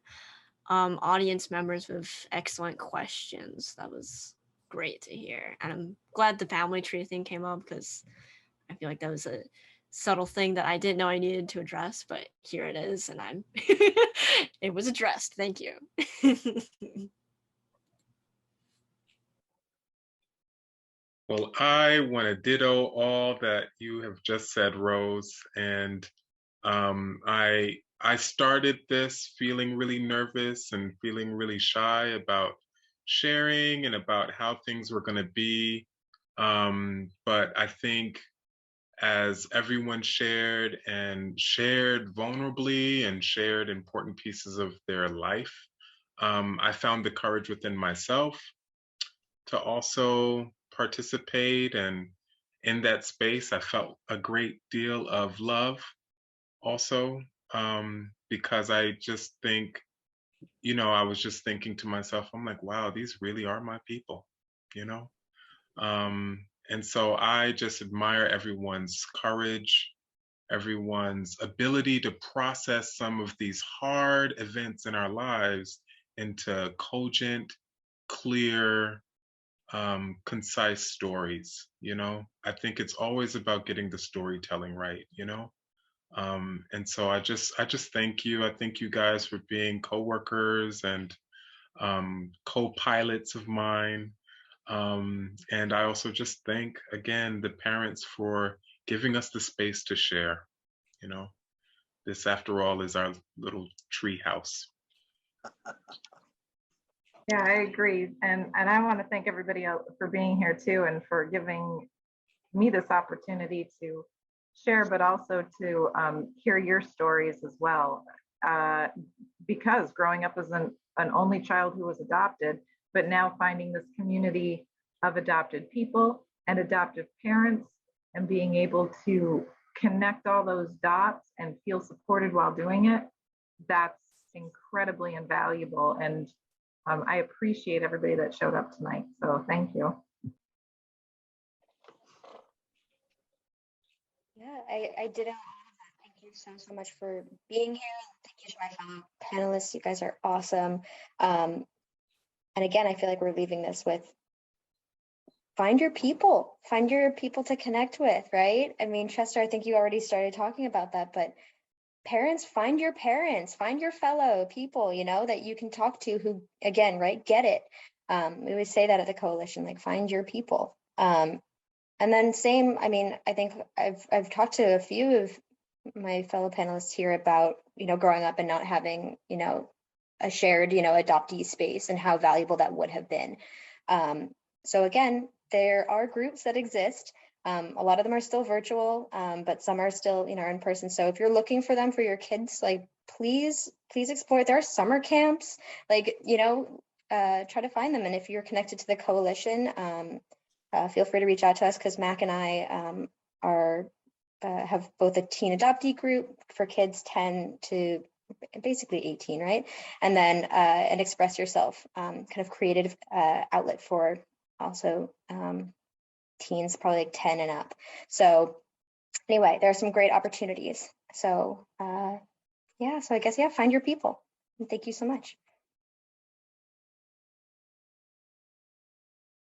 audience members with excellent questions. That was great to hear. And I'm glad the family tree thing came up, because I feel like that was a subtle thing that I didn't know I needed to address, but here it is, and I'm it was addressed. Thank you. Well, I want to ditto all that you have just said, Rose. And I started this feeling really nervous and feeling really shy about sharing and about how things were going to be. But I think as everyone shared and shared vulnerably and shared important pieces of their life, I found the courage within myself to also participate. And in that space, I felt a great deal of love also, because I just think, I was just thinking to myself, I'm like, wow, these really are my people, you know? And so I just admire everyone's courage, everyone's ability to process some of these hard events in our lives into cogent, clear, concise stories. I think it's always about getting the storytelling right. And so I just thank you. I thank you guys for being coworkers and co-pilots of mine. And I also just thank again the parents for giving us the space to share. This after all is our little tree house. Yeah, I agree. And I want to thank everybody else for being here too, and for giving me this opportunity to share, but also to hear your stories as well. Because growing up as an only child who was adopted, but now finding this community of adopted people and adoptive parents, and being able to connect all those dots and feel supported while doing it, that's incredibly invaluable. And I appreciate everybody that showed up tonight. So thank you. Yeah, I did all of that. Thank you so much for being here. Thank you to my fellow panelists. You guys are awesome. And again, I feel like we're leaving this with find your people to connect with, right? I mean, Chester, I think you already started talking about that, but parents, find your fellow people, that you can talk to who, again, right, get it. We always say that at the coalition, like, find your people. And then same, I mean, I think I've talked to a few of my fellow panelists here about, growing up and not having, a shared, adoptee space, and how valuable that would have been. So again, there are groups that exist. A lot of them are still virtual, but some are still, in person. So if you're looking for them for your kids, like, please explore. There are summer camps, like, try to find them. And if you're connected to the coalition, feel free to reach out to us, because Mac and I have both a teen adoptee group for kids 10 to basically 18, right? And then an Express Yourself kind of creative outlet for also teens, probably like 10 and up. So anyway, there are some great opportunities. So yeah, so I guess, find your people. And thank you so much.